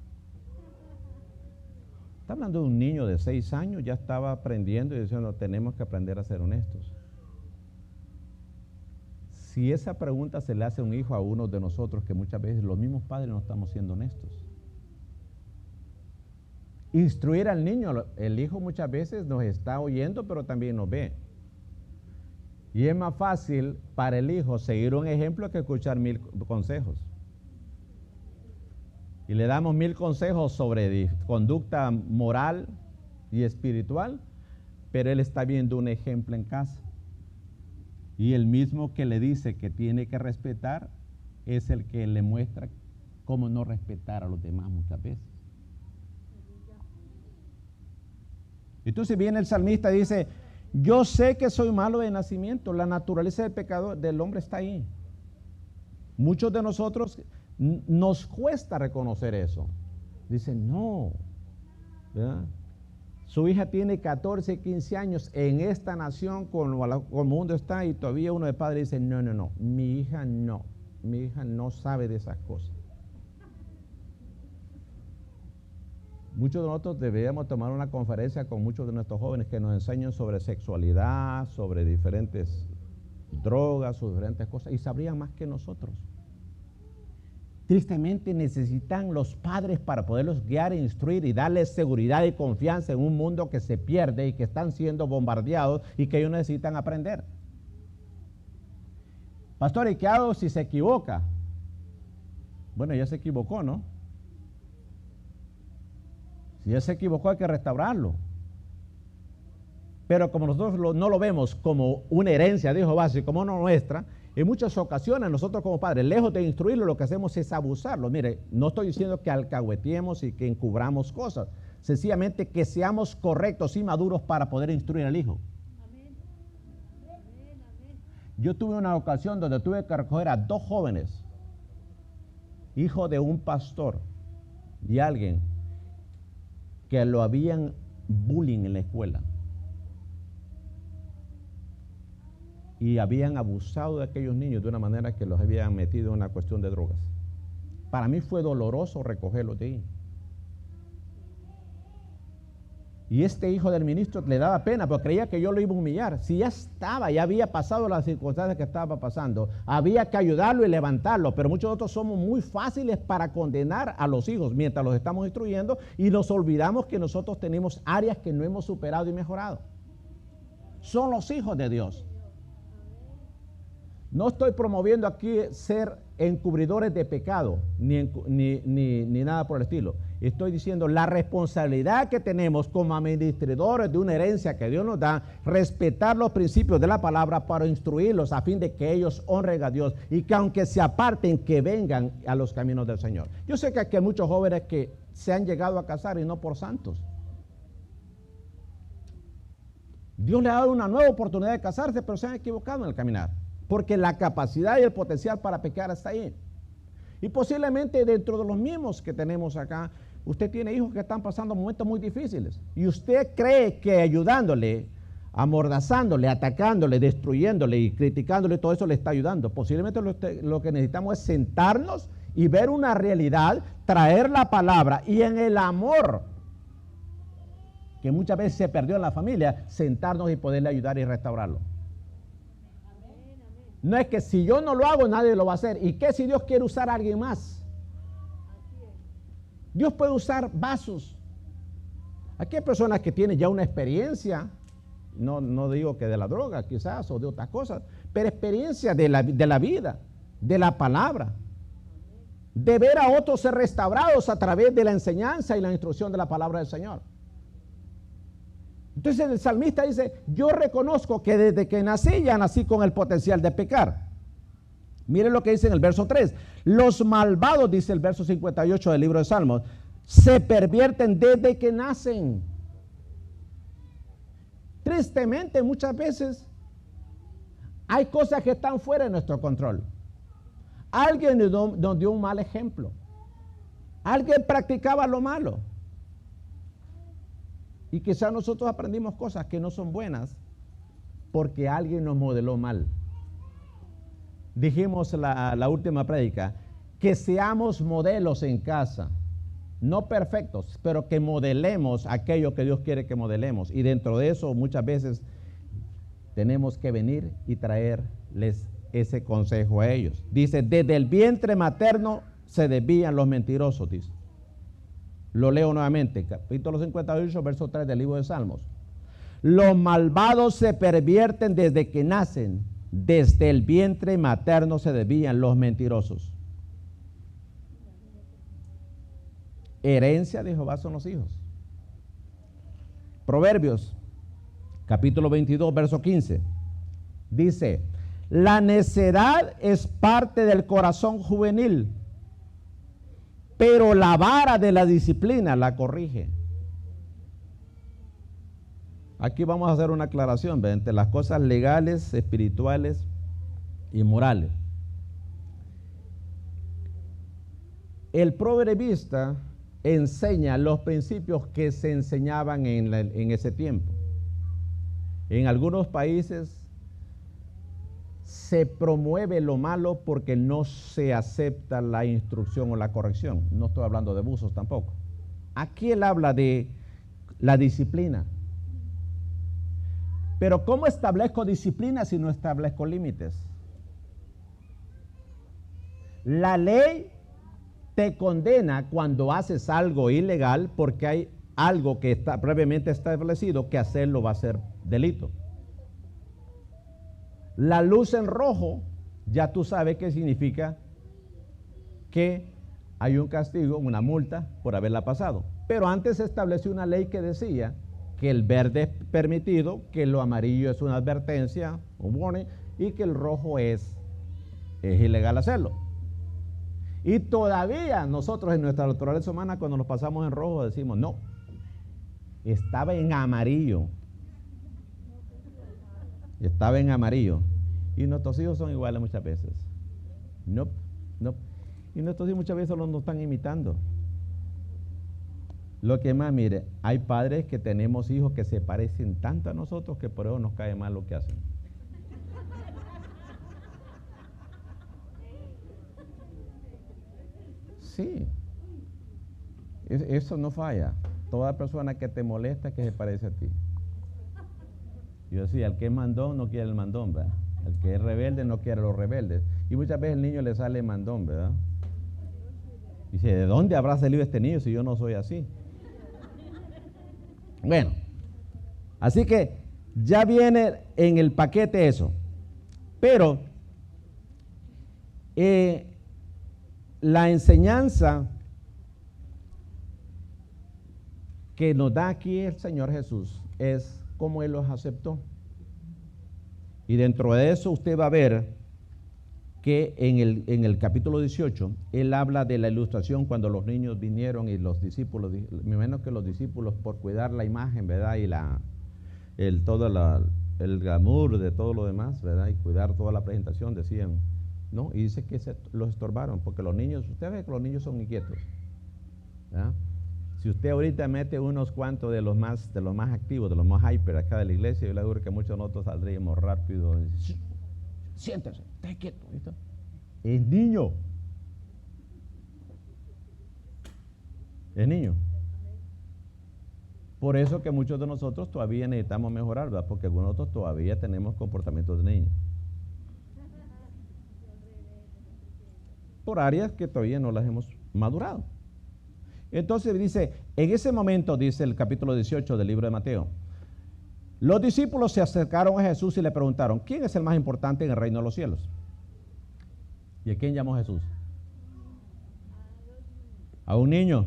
Está hablando de un niño de 6 años, ya estaba aprendiendo y diciendo, tenemos que aprender a ser honestos. Si esa pregunta se le hace a un hijo a uno de nosotros, que muchas veces los mismos padres no estamos siendo honestos. Instruir al niño, el hijo muchas veces nos está oyendo, pero también nos ve. Y es más fácil para el hijo seguir un ejemplo que escuchar 1000 consejos. Y le damos 1000 consejos sobre conducta moral y espiritual, pero él está viendo un ejemplo en casa. Y el mismo que le dice que tiene que respetar es el que le muestra cómo no respetar a los demás muchas veces. Entonces viene el salmista y dice, yo sé que soy malo de nacimiento, la naturaleza del pecado del hombre está ahí. Muchos de nosotros nos cuesta reconocer eso. Dicen, no, ¿verdad? Su hija tiene 14, 15 años en esta nación, como el mundo está, y todavía uno de padre dice, no, mi hija no sabe de esas cosas. Muchos de nosotros deberíamos tomar una conferencia con muchos de nuestros jóvenes que nos enseñen sobre sexualidad, sobre diferentes drogas, sobre diferentes cosas, y sabrían más que nosotros. Tristemente necesitan los padres para poderlos guiar e instruir y darles seguridad y confianza en un mundo que se pierde y que están siendo bombardeados y que ellos necesitan aprender. Pastor, ¿y qué hago si se equivoca? Bueno, ya se equivocó, ¿no? Si ya se equivocó, hay que restaurarlo. Pero como nosotros no lo vemos como una herencia de Jehová, sino como una nuestra, en muchas ocasiones nosotros como padres, lejos de instruirlo, lo que hacemos es abusarlo. Mire, no estoy diciendo que alcahueteemos y que encubramos cosas, sencillamente que seamos correctos y maduros para poder instruir al hijo. Amén. Yo tuve una ocasión donde tuve que recoger a 2 jóvenes, hijo de un pastor y alguien que lo habían bullying en la escuela. Y habían abusado de aquellos niños de una manera que los habían metido en una cuestión de drogas. Para mí fue doloroso recogerlos de ahí. Y este hijo del ministro le daba pena porque creía que yo lo iba a humillar. Si ya había pasado las circunstancias que estaba pasando, había que ayudarlo y levantarlo. Pero muchos de nosotros somos muy fáciles para condenar a los hijos mientras los estamos instruyendo y nos olvidamos que nosotros tenemos áreas que no hemos superado y mejorado. Son los hijos de Dios. No estoy promoviendo aquí ser encubridores de pecado, ni nada por el estilo. Estoy diciendo la responsabilidad que tenemos como administradores de una herencia que Dios nos da, respetar los principios de la palabra para instruirlos a fin de que ellos honren a Dios y que aunque se aparten, que vengan a los caminos del Señor. Yo sé que aquí hay muchos jóvenes que se han llegado a casar y no por santos. Dios le ha dado una nueva oportunidad de casarse, pero se han equivocado en el caminar. Porque la capacidad y el potencial para pecar está ahí. Y posiblemente dentro de los mismos que tenemos acá, usted tiene hijos que están pasando momentos muy difíciles. Y usted cree que ayudándole, amordazándole, atacándole, destruyéndole y criticándole, todo eso le está ayudando. Posiblemente lo que necesitamos es sentarnos y ver una realidad, traer la palabra y en el amor, que muchas veces se perdió en la familia, sentarnos y poderle ayudar y restaurarlo. No es que si yo no lo hago, nadie lo va a hacer. ¿Y qué si Dios quiere usar a alguien más? Dios puede usar vasos. Aquí hay personas que tienen ya una experiencia, no digo que de la droga quizás o de otras cosas, pero experiencia de la vida, de la palabra, de ver a otros ser restaurados a través de la enseñanza y la instrucción de la palabra del Señor. Entonces el salmista dice, yo reconozco que desde que nací ya nací con el potencial de pecar. Miren lo que dice en el verso 3. Los malvados, dice el verso 58 del libro de Salmos, se pervierten desde que nacen. Tristemente muchas veces hay cosas que están fuera de nuestro control. Alguien nos dio un mal ejemplo. Alguien practicaba lo malo. Y quizás nosotros aprendimos cosas que no son buenas porque alguien nos modeló mal. Dijimos la última prédica, que seamos modelos en casa, no perfectos, pero que modelemos aquello que Dios quiere que modelemos. Y dentro de eso muchas veces tenemos que venir y traerles ese consejo a ellos. Dice, desde el vientre materno se desvían los mentirosos, dice. Lo leo nuevamente, capítulo 58, verso 3 del libro de Salmos. Los malvados se pervierten desde que nacen, desde el vientre materno se desvían los mentirosos. Herencia de Jehová son los hijos. Proverbios, capítulo 22, verso 15. Dice, la necedad es parte del corazón juvenil, pero la vara de la disciplina la corrige. Aquí vamos a hacer una aclaración entre las cosas legales, espirituales y morales. El proverbista enseña los principios que se enseñaban en ese tiempo. En algunos países se promueve lo malo porque no se acepta la instrucción o la corrección. No estoy hablando de abusos tampoco. Aquí él habla de la disciplina. Pero ¿cómo establezco disciplina si no establezco límites? La ley te condena cuando haces algo ilegal porque hay algo que está previamente establecido que hacerlo va a ser delito. La luz en rojo, ya tú sabes qué significa que hay un castigo, una multa por haberla pasado. Pero antes se estableció una ley que decía que el verde es permitido, que lo amarillo es una advertencia, un warning, y que el rojo es ilegal hacerlo. Y todavía nosotros en nuestra naturaleza humana cuando nos pasamos en rojo decimos no, estaba en amarillo. Estaba en amarillo. Y nuestros hijos son iguales muchas veces. No. Y nuestros hijos muchas veces nos están imitando. Lo que más, mire, hay padres que tenemos hijos que se parecen tanto a nosotros que por eso nos cae mal lo que hacen. Sí. Eso no falla. toda persona que te molesta que se parece a ti. Yo decía, el que es mandón no quiere el mandón, ¿verdad? El que es rebelde no quiere a los rebeldes. Y muchas veces el niño le sale mandón, ¿verdad? Dice, ¿de dónde habrá salido este niño si yo no soy así? Bueno, así que ya viene en el paquete eso. Pero la enseñanza que nos da aquí el Señor Jesús es cómo Él los aceptó. Y dentro de eso usted va a ver que en el capítulo 18, Él habla de la ilustración cuando los niños vinieron y los discípulos, me imagino que los discípulos por cuidar la imagen, ¿verdad? Y el glamour de todo lo demás, ¿verdad? Y cuidar toda la presentación, decían, ¿no? Y dice que los estorbaron, porque los niños, usted ve que los niños son inquietos, ¿verdad? Si usted ahorita mete unos cuantos de los más activos, de los más hyper acá de la iglesia, yo le aseguro que muchos de nosotros saldríamos rápido. Siéntese, esté quieto. ¿Listo? Es niño. Es niño. Por eso que muchos de nosotros todavía necesitamos mejorar, ¿verdad? Porque algunos de nosotros todavía tenemos comportamientos de niños. Por áreas que todavía no las hemos madurado. Entonces dice, en ese momento, dice el capítulo 18 del libro de Mateo, los discípulos se acercaron a Jesús y le preguntaron, ¿quién es el más importante en el reino de los cielos? ¿Y a quién llamó Jesús? A un niño.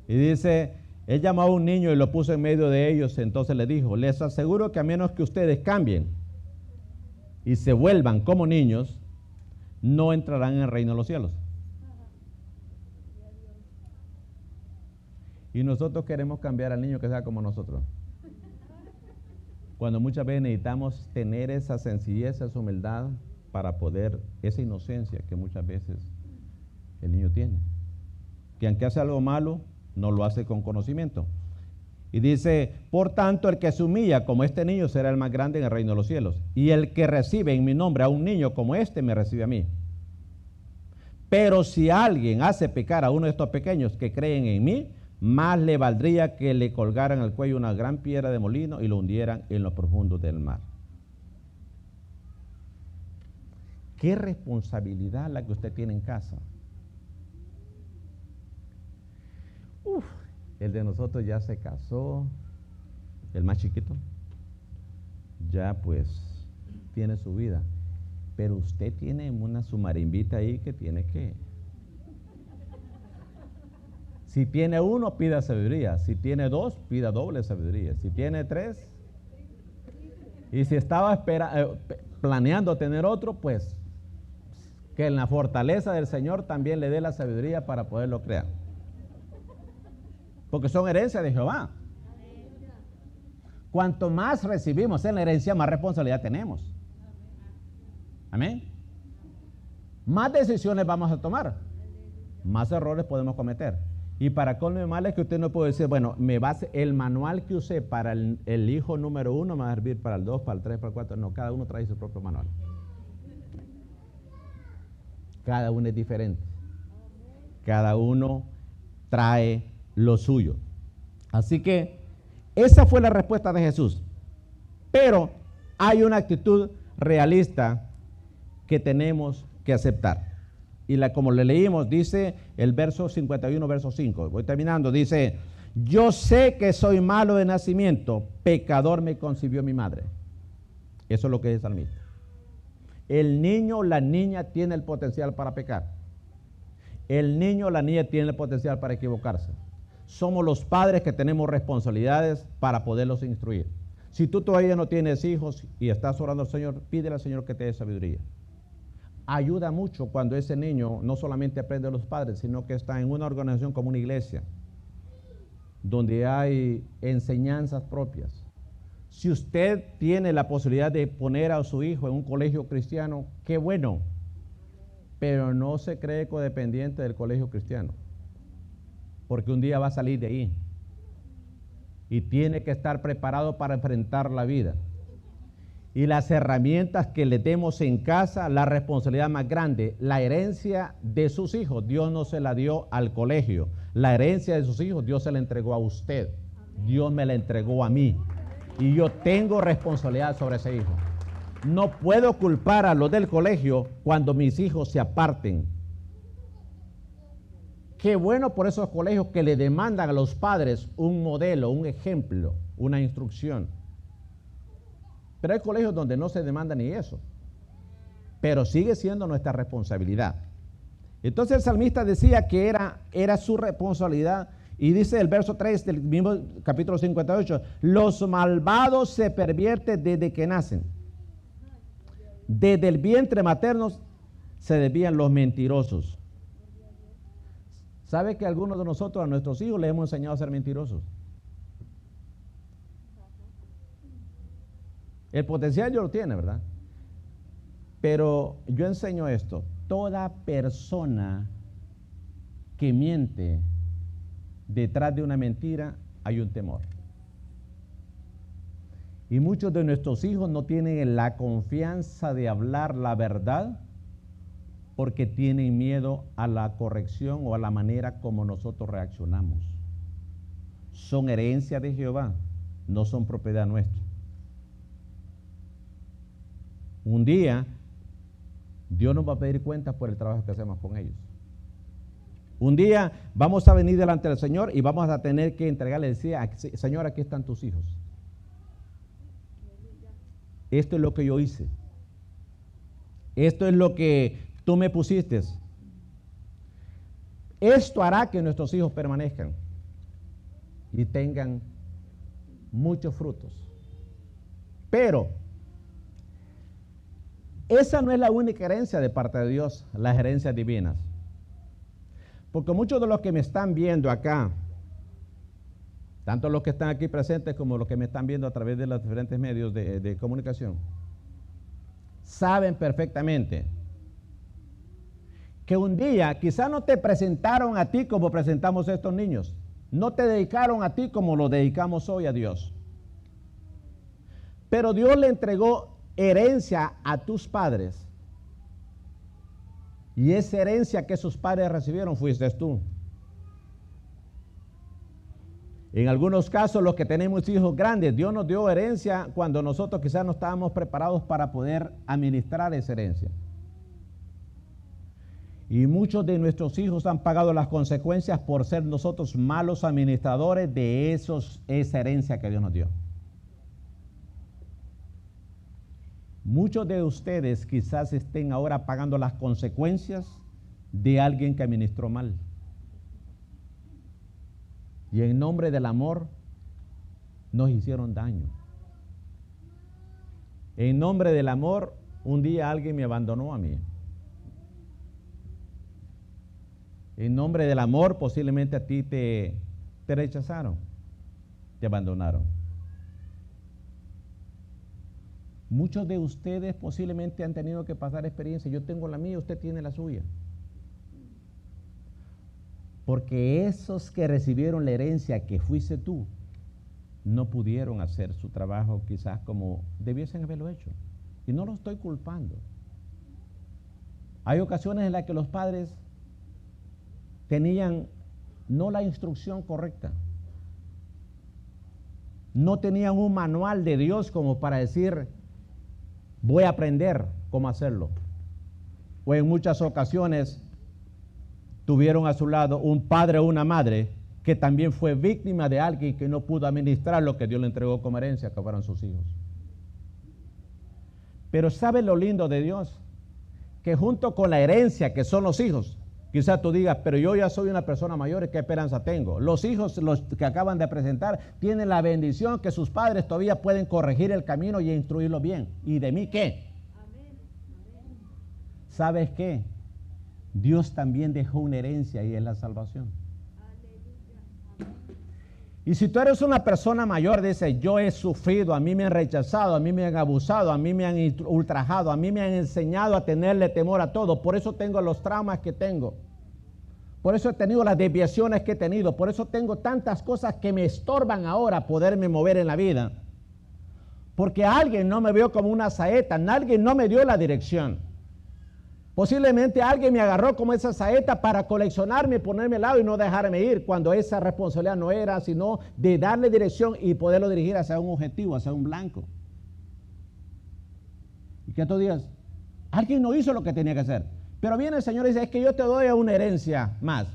Y dice, él llamó a un niño y lo puso en medio de ellos, entonces le dijo, les aseguro que a menos que ustedes cambien y se vuelvan como niños, no entrarán en el reino de los cielos. Y nosotros queremos cambiar al niño que sea como nosotros. Cuando muchas veces necesitamos tener esa sencillez, esa humildad para poder, esa inocencia que muchas veces el niño tiene. Que aunque hace algo malo, no lo hace con conocimiento. Y dice, por tanto, el que se humilla como este niño será el más grande en el reino de los cielos. Y el que recibe en mi nombre a un niño como este, me recibe a mí. Pero si alguien hace pecar a uno de estos pequeños que creen en mí, más le valdría que le colgaran al cuello una gran piedra de molino y lo hundieran en lo profundo del mar. Qué responsabilidad la que usted tiene en casa. El de nosotros ya se casó, el más chiquito, ya pues tiene su vida, pero usted tiene una su marimbita ahí que tiene que... Si tiene uno, pida sabiduría. Si tiene dos, pida doble sabiduría. Si tiene tres, y si estaba planeando tener otro, pues que en la fortaleza del Señor también le dé la sabiduría para poderlo crear. Porque son herencias de Jehová. Cuanto más recibimos en la herencia, más responsabilidad tenemos. Amén. Más decisiones vamos a tomar. Más errores podemos cometer. Y para colmo de mal es que usted no puede decir, bueno, el manual que usé para el hijo número 1 me va a servir para el 2, para el 3, para el 4. No, cada uno trae su propio manual. Cada uno es diferente. Cada uno trae lo suyo. Así que esa fue la respuesta de Jesús. Pero hay una actitud realista que tenemos que aceptar. Y como le leímos, dice el verso 51, verso 5. Voy terminando. Dice, yo sé que soy malo de nacimiento, pecador me concibió mi madre. Eso es lo que dice el salmista. El niño o la niña tiene el potencial para pecar. El niño o la niña tiene el potencial para equivocarse. Somos los padres que tenemos responsabilidades para poderlos instruir. Si tú todavía no tienes hijos y estás orando al Señor, pídele al Señor que te dé sabiduría. Ayuda mucho cuando ese niño no solamente aprende de los padres, sino que está en una organización como una iglesia, donde hay enseñanzas propias. Si usted tiene la posibilidad de poner a su hijo en un colegio cristiano, qué bueno, pero no se cree codependiente del colegio cristiano, porque un día va a salir de ahí y tiene que estar preparado para enfrentar la vida. y las herramientas que le demos en casa, la responsabilidad más grande, la herencia de sus hijos, Dios no se la dio al colegio. La herencia de sus hijos, Dios se la entregó a usted. Dios me la entregó a mí. Y yo tengo responsabilidad sobre ese hijo. No puedo culpar a los del colegio cuando mis hijos se aparten. Qué bueno por esos colegios que le demandan a los padres un modelo, un ejemplo, una instrucción. Pero hay colegios donde no se demanda ni eso. Pero sigue siendo nuestra responsabilidad. Entonces el salmista decía que era su responsabilidad. Y dice el verso 3 del mismo capítulo 58, los malvados se pervierten desde que nacen. Desde el vientre materno se desvían los mentirosos. ¿Sabe que algunos de nosotros a nuestros hijos les hemos enseñado a ser mentirosos? El potencial yo lo tiene, ¿verdad? Pero yo enseño esto. Toda persona que miente, detrás de una mentira hay un temor. Y muchos de nuestros hijos no tienen la confianza de hablar la verdad porque tienen miedo a la corrección o a la manera como nosotros reaccionamos. Son herencia de Jehová, no son propiedad nuestra. Un día, Dios nos va a pedir cuentas por el trabajo que hacemos con ellos. Un día vamos a venir delante del Señor y vamos a tener que entregarle, decir, Señor, aquí están tus hijos. Esto es lo que yo hice. Esto es lo que tú me pusiste. Esto hará que nuestros hijos permanezcan y tengan muchos frutos. Pero esa no es la única herencia de parte de Dios, las herencias divinas. Porque muchos de los que me están viendo acá, tanto los que están aquí presentes como los que me están viendo a través de los diferentes medios de comunicación, saben perfectamente que un día quizás no te presentaron a ti como presentamos a estos niños, no te dedicaron a ti como lo dedicamos hoy a Dios. Pero Dios le entregó herencia a tus padres. Y esa herencia que sus padres recibieron fuiste tú. En algunos casos, los que tenemos hijos grandes, Dios nos dio herencia cuando nosotros quizás no estábamos preparados para poder administrar esa herencia. Y muchos de nuestros hijos han pagado las consecuencias por ser nosotros malos administradores de esa herencia que Dios nos dio. Muchos de ustedes quizás estén ahora pagando las consecuencias de alguien que administró mal. Y en nombre del amor nos hicieron daño. En nombre del amor, un día alguien me abandonó a mí. En nombre del amor, posiblemente a ti te rechazaron, te abandonaron. Muchos de ustedes posiblemente han tenido que pasar experiencia. Yo tengo la mía, usted tiene la suya. Porque esos que recibieron la herencia que fuiste tú, no pudieron hacer su trabajo quizás como debiesen haberlo hecho. Y no lo estoy culpando. Hay ocasiones en las que los padres tenían no la instrucción correcta. No tenían un manual de Dios como para decir, voy a aprender cómo hacerlo. O en muchas ocasiones tuvieron a su lado un padre o una madre que también fue víctima de alguien que no pudo administrar lo que Dios le entregó como herencia, que fueron sus hijos. Pero ¿sabe lo lindo de Dios? Que junto con la herencia que son los hijos, quizás tú digas, pero yo ya soy una persona mayor y ¿qué esperanza tengo? Los hijos, los que acaban de presentar, tienen la bendición que sus padres todavía pueden corregir el camino y instruirlo bien. ¿Y de mí qué? Amén. ¿Sabes qué? Dios también dejó una herencia y es la salvación. Y si tú eres una persona mayor, dice, yo he sufrido, a mí me han rechazado, a mí me han abusado, a mí me han ultrajado, a mí me han enseñado a tenerle temor a todo, por eso tengo los traumas que tengo, por eso he tenido las desviaciones que he tenido, por eso tengo tantas cosas que me estorban ahora poderme mover en la vida. porque alguien no me vio como una saeta, alguien no me dio la dirección. Posiblemente alguien me agarró como esa saeta para coleccionarme, ponerme al lado y no dejarme ir, cuando esa responsabilidad no era sino de darle dirección y poderlo dirigir hacia un objetivo, hacia un blanco. Y que tú digas, alguien no hizo lo que tenía que hacer. Pero viene el Señor y dice, es que yo te doy una herencia más.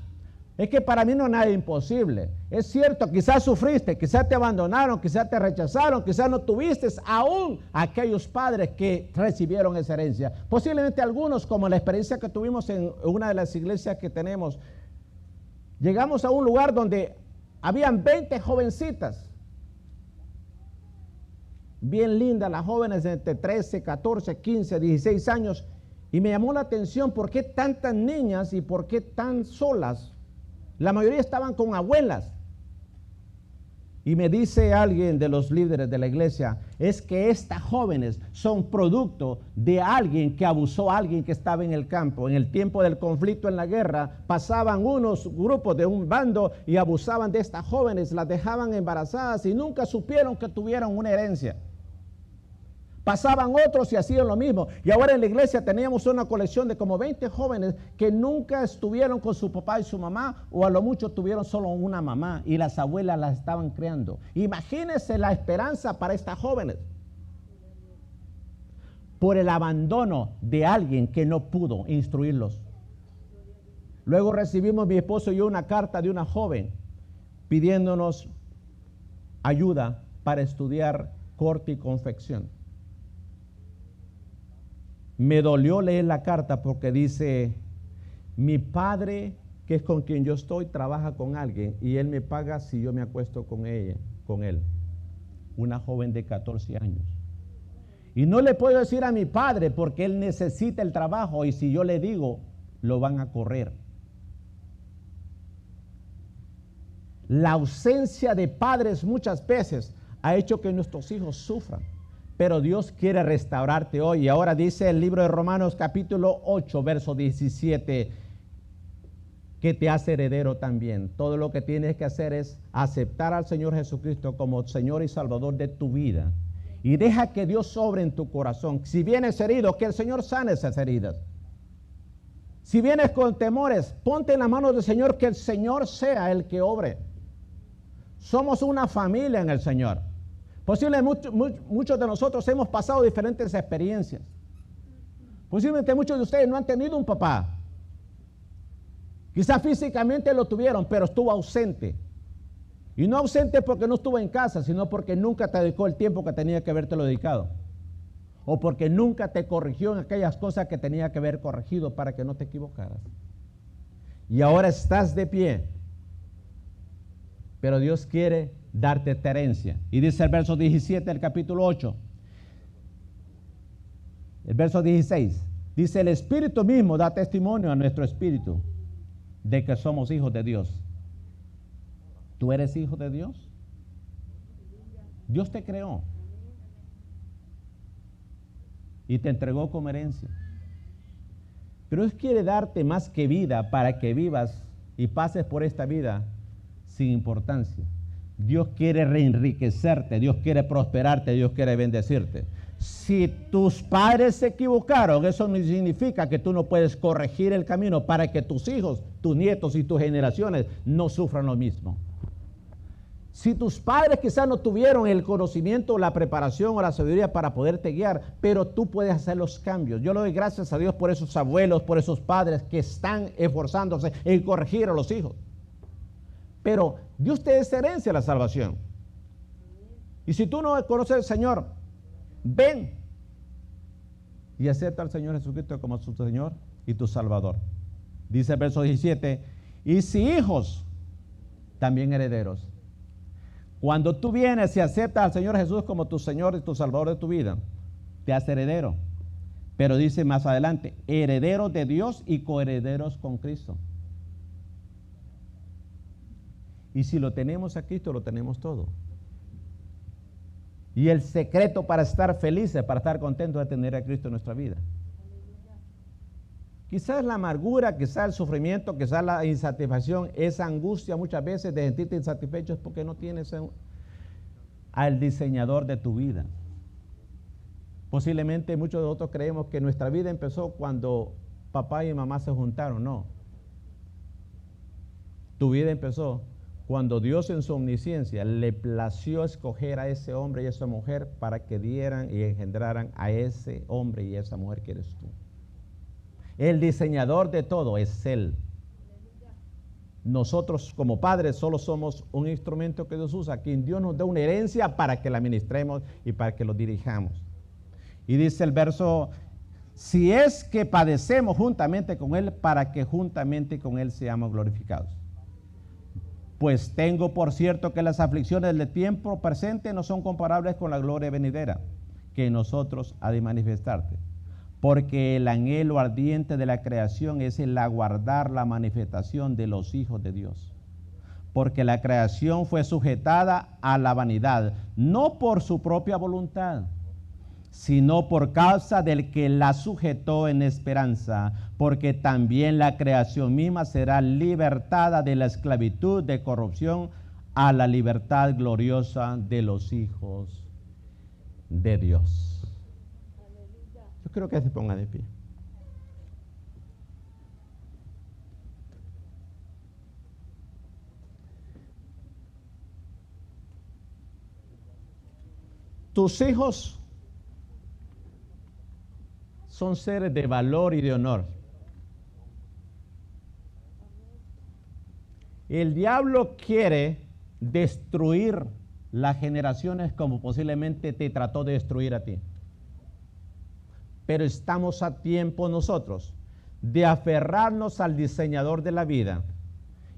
Es que para mí no es nada imposible. Es cierto, quizás sufriste, quizás te abandonaron, quizás te rechazaron, quizás no tuviste aún aquellos padres que recibieron esa herencia. Posiblemente algunos, como la experiencia que tuvimos en una de las iglesias que tenemos, llegamos a un lugar donde habían 20 jovencitas, bien lindas, las jóvenes de entre 13, 14, 15, 16 años, y me llamó la atención por qué tantas niñas y por qué tan solas. La mayoría estaban con abuelas. Y me dice alguien de los líderes de la iglesia, es que estas jóvenes son producto de alguien que abusó a alguien que estaba en el campo. En el tiempo del conflicto, en la guerra, pasaban unos grupos de un bando y abusaban de estas jóvenes, las dejaban embarazadas y nunca supieron que tuvieron una herencia. Pasaban otros y hacían lo mismo. Y ahora en la iglesia teníamos una colección de como 20 jóvenes que nunca estuvieron con su papá y su mamá, o a lo mucho tuvieron solo una mamá y las abuelas las estaban criando. Imagínense la esperanza para estas jóvenes por el abandono de alguien que no pudo instruirlos. Luego recibimos mi esposo y yo una carta de una joven pidiéndonos ayuda para estudiar corte y confección. Me dolió leer la carta porque dice, mi padre, que es con quien yo estoy, trabaja con alguien y él me paga si yo me acuesto con ella, con él. Una joven de 14 años. Y no le puedo decir a mi padre porque él necesita el trabajo y si yo le digo, lo van a correr. La ausencia de padres muchas veces ha hecho que nuestros hijos sufran. Pero Dios quiere restaurarte hoy. Y ahora dice el libro de Romanos capítulo 8, verso 17, que te hace heredero también. Todo lo que tienes que hacer es aceptar al Señor Jesucristo como Señor y Salvador de tu vida. Y deja que Dios obre en tu corazón. Si vienes herido, que el Señor sane esas heridas. Si vienes con temores, ponte en las manos del Señor, que el Señor sea el que obre. Somos una familia en el Señor. Posiblemente muchos de nosotros hemos pasado diferentes experiencias. Posiblemente muchos de ustedes no han tenido un papá. Quizás físicamente lo tuvieron, pero estuvo ausente. Y no ausente porque no estuvo en casa, sino porque nunca te dedicó el tiempo que tenía que habértelo dedicado. O porque nunca te corrigió en aquellas cosas que tenía que haber corregido para que no te equivocaras. Y ahora estás de pie. Pero Dios quiere darte esta herencia. Y dice el verso 17 del capítulo 8. El verso 16. Dice, el Espíritu mismo da testimonio a nuestro espíritu de que somos hijos de Dios. ¿Tú eres hijo de Dios? Dios te creó y te entregó como herencia. Pero Dios quiere darte más que vida para que vivas y pases por esta vida sin importancia. Dios quiere reenriquecerte, Dios quiere prosperarte, Dios quiere bendecirte. Si tus padres se equivocaron, eso no significa que tú no puedes corregir el camino para que tus hijos, tus nietos y tus generaciones no sufran lo mismo. Si tus padres quizás no tuvieron el conocimiento, la preparación o la sabiduría para poderte guiar, pero tú puedes hacer los cambios. Yo le doy gracias a Dios por esos abuelos, por esos padres que están esforzándose en corregir a los hijos. Pero Dios te da herencia la salvación. Y si tú no conoces al Señor, ven y acepta al Señor Jesucristo como tu Señor y tu Salvador. Dice el verso 17, y si hijos, también herederos. Cuando tú vienes y aceptas al Señor Jesús como tu Señor y tu Salvador de tu vida, te hace heredero. Pero dice más adelante, herederos de Dios y coherederos con Cristo. Y si lo tenemos a Cristo, lo tenemos todo. Y el secreto para estar felices, para estar contentos, es tener a Cristo en nuestra vida. Quizás la amargura, quizás el sufrimiento, quizás la insatisfacción, esa angustia muchas veces de sentirte insatisfecho es porque no tienes al diseñador de tu vida. Posiblemente muchos de nosotros creemos que nuestra vida empezó cuando papá y mamá se juntaron. No. Tu vida empezó cuando Dios en su omnisciencia le plació escoger a ese hombre y a esa mujer para que dieran y engendraran a ese hombre y a esa mujer que eres tú. El diseñador de todo es Él. Nosotros como padres solo somos un instrumento que Dios usa, quien Dios nos da una herencia para que la ministremos y para que lo dirijamos. Y dice el verso, si es que padecemos juntamente con Él, para que juntamente con Él seamos glorificados. Pues tengo por cierto que las aflicciones del tiempo presente no son comparables con la gloria venidera, que en nosotros ha de manifestarte. Porque el anhelo ardiente de la creación es el aguardar la manifestación de los hijos de Dios. Porque la creación fue sujetada a la vanidad, no por su propia voluntad, sino por causa del que la sujetó en esperanza, porque también la creación misma será libertada de la esclavitud de corrupción a la libertad gloriosa de los hijos de Dios. Yo creo que se ponga de pie. Tus hijos son seres de valor y de honor. El diablo quiere destruir las generaciones como posiblemente te trató de destruir a ti. Pero estamos a tiempo nosotros de aferrarnos al diseñador de la vida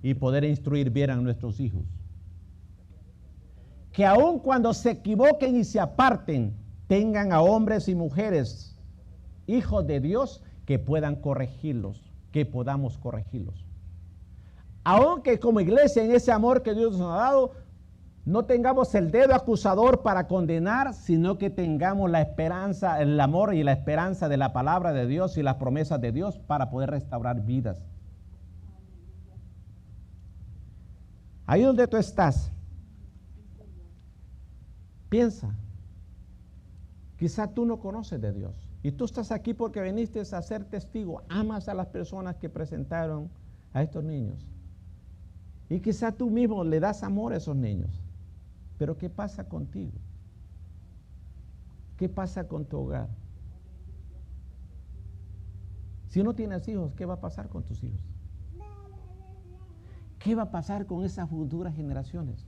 y poder instruir bien a nuestros hijos. Que aun cuando se equivoquen y se aparten, tengan a hombres y mujeres, hijos de Dios, que puedan corregirlos, que podamos corregirlos. Aunque como iglesia, en ese amor que Dios nos ha dado, no tengamos el dedo acusador para condenar, sino que tengamos la esperanza, el amor y la esperanza de la palabra de Dios y las promesas de Dios para poder restaurar vidas. Ahí donde tú estás, piensa, quizá tú no conoces de Dios y tú estás aquí porque viniste a ser testigo, amas a las personas que presentaron a estos niños y quizá tú mismo le das amor a esos niños. Pero ¿qué pasa contigo? ¿Qué pasa con tu hogar? Si no tienes hijos, ¿qué va a pasar con tus hijos? ¿Qué va a pasar con esas futuras generaciones?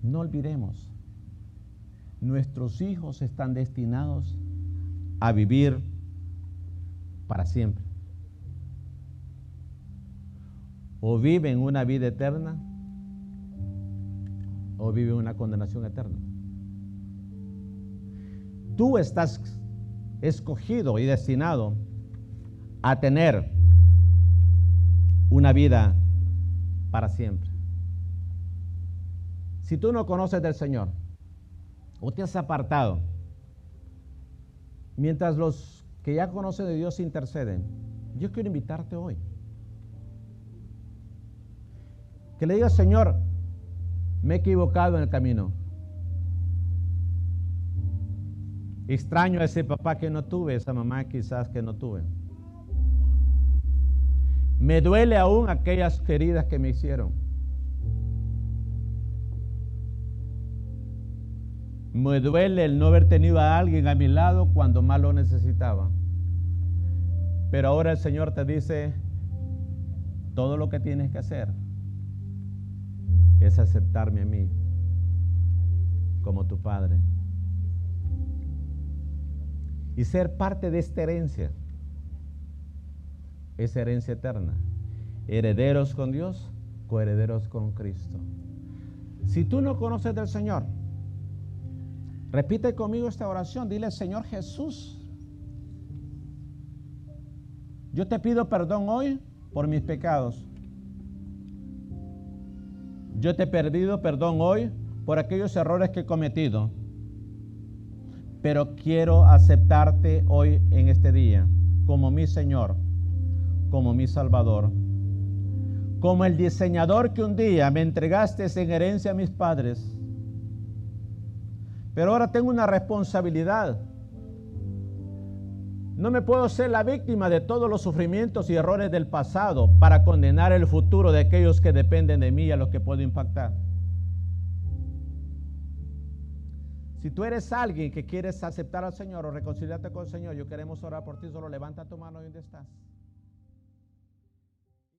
No olvidemos, nuestros hijos están destinados a vivir para siempre. O viven una vida eterna o viven una condenación eterna. Tú estás escogido y destinado a tener una vida para siempre. Si tú no conoces del Señor o te has apartado, mientras los que ya conocen de Dios interceden, yo quiero invitarte hoy. Que le digas, Señor, me he equivocado en el camino. Extraño a ese papá que no tuve, esa mamá quizás que no tuve. Me duele aún aquellas heridas que me hicieron. Me duele el no haber tenido a alguien a mi lado cuando más lo necesitaba. Pero ahora el Señor te dice, todo lo que tienes que hacer es aceptarme a mí como tu Padre y ser parte de esta herencia, esa herencia eterna, herederos con Dios, coherederos con Cristo. Si tú no conoces del Señor, repite conmigo esta oración, dile, Señor Jesús, yo te pido perdón hoy por mis pecados. Yo te he pedido perdón hoy por aquellos errores que he cometido, pero quiero aceptarte hoy en este día como mi Señor, como mi Salvador, como el diseñador que un día me entregaste en herencia a mis padres. Pero ahora tengo una responsabilidad. No me puedo ser la víctima de todos los sufrimientos y errores del pasado para condenar el futuro de aquellos que dependen de mí y a los que puedo impactar. Si tú eres alguien que quieres aceptar al Señor o reconciliarte con el Señor, yo queremos orar por ti, solo levanta tu mano ahí donde estás.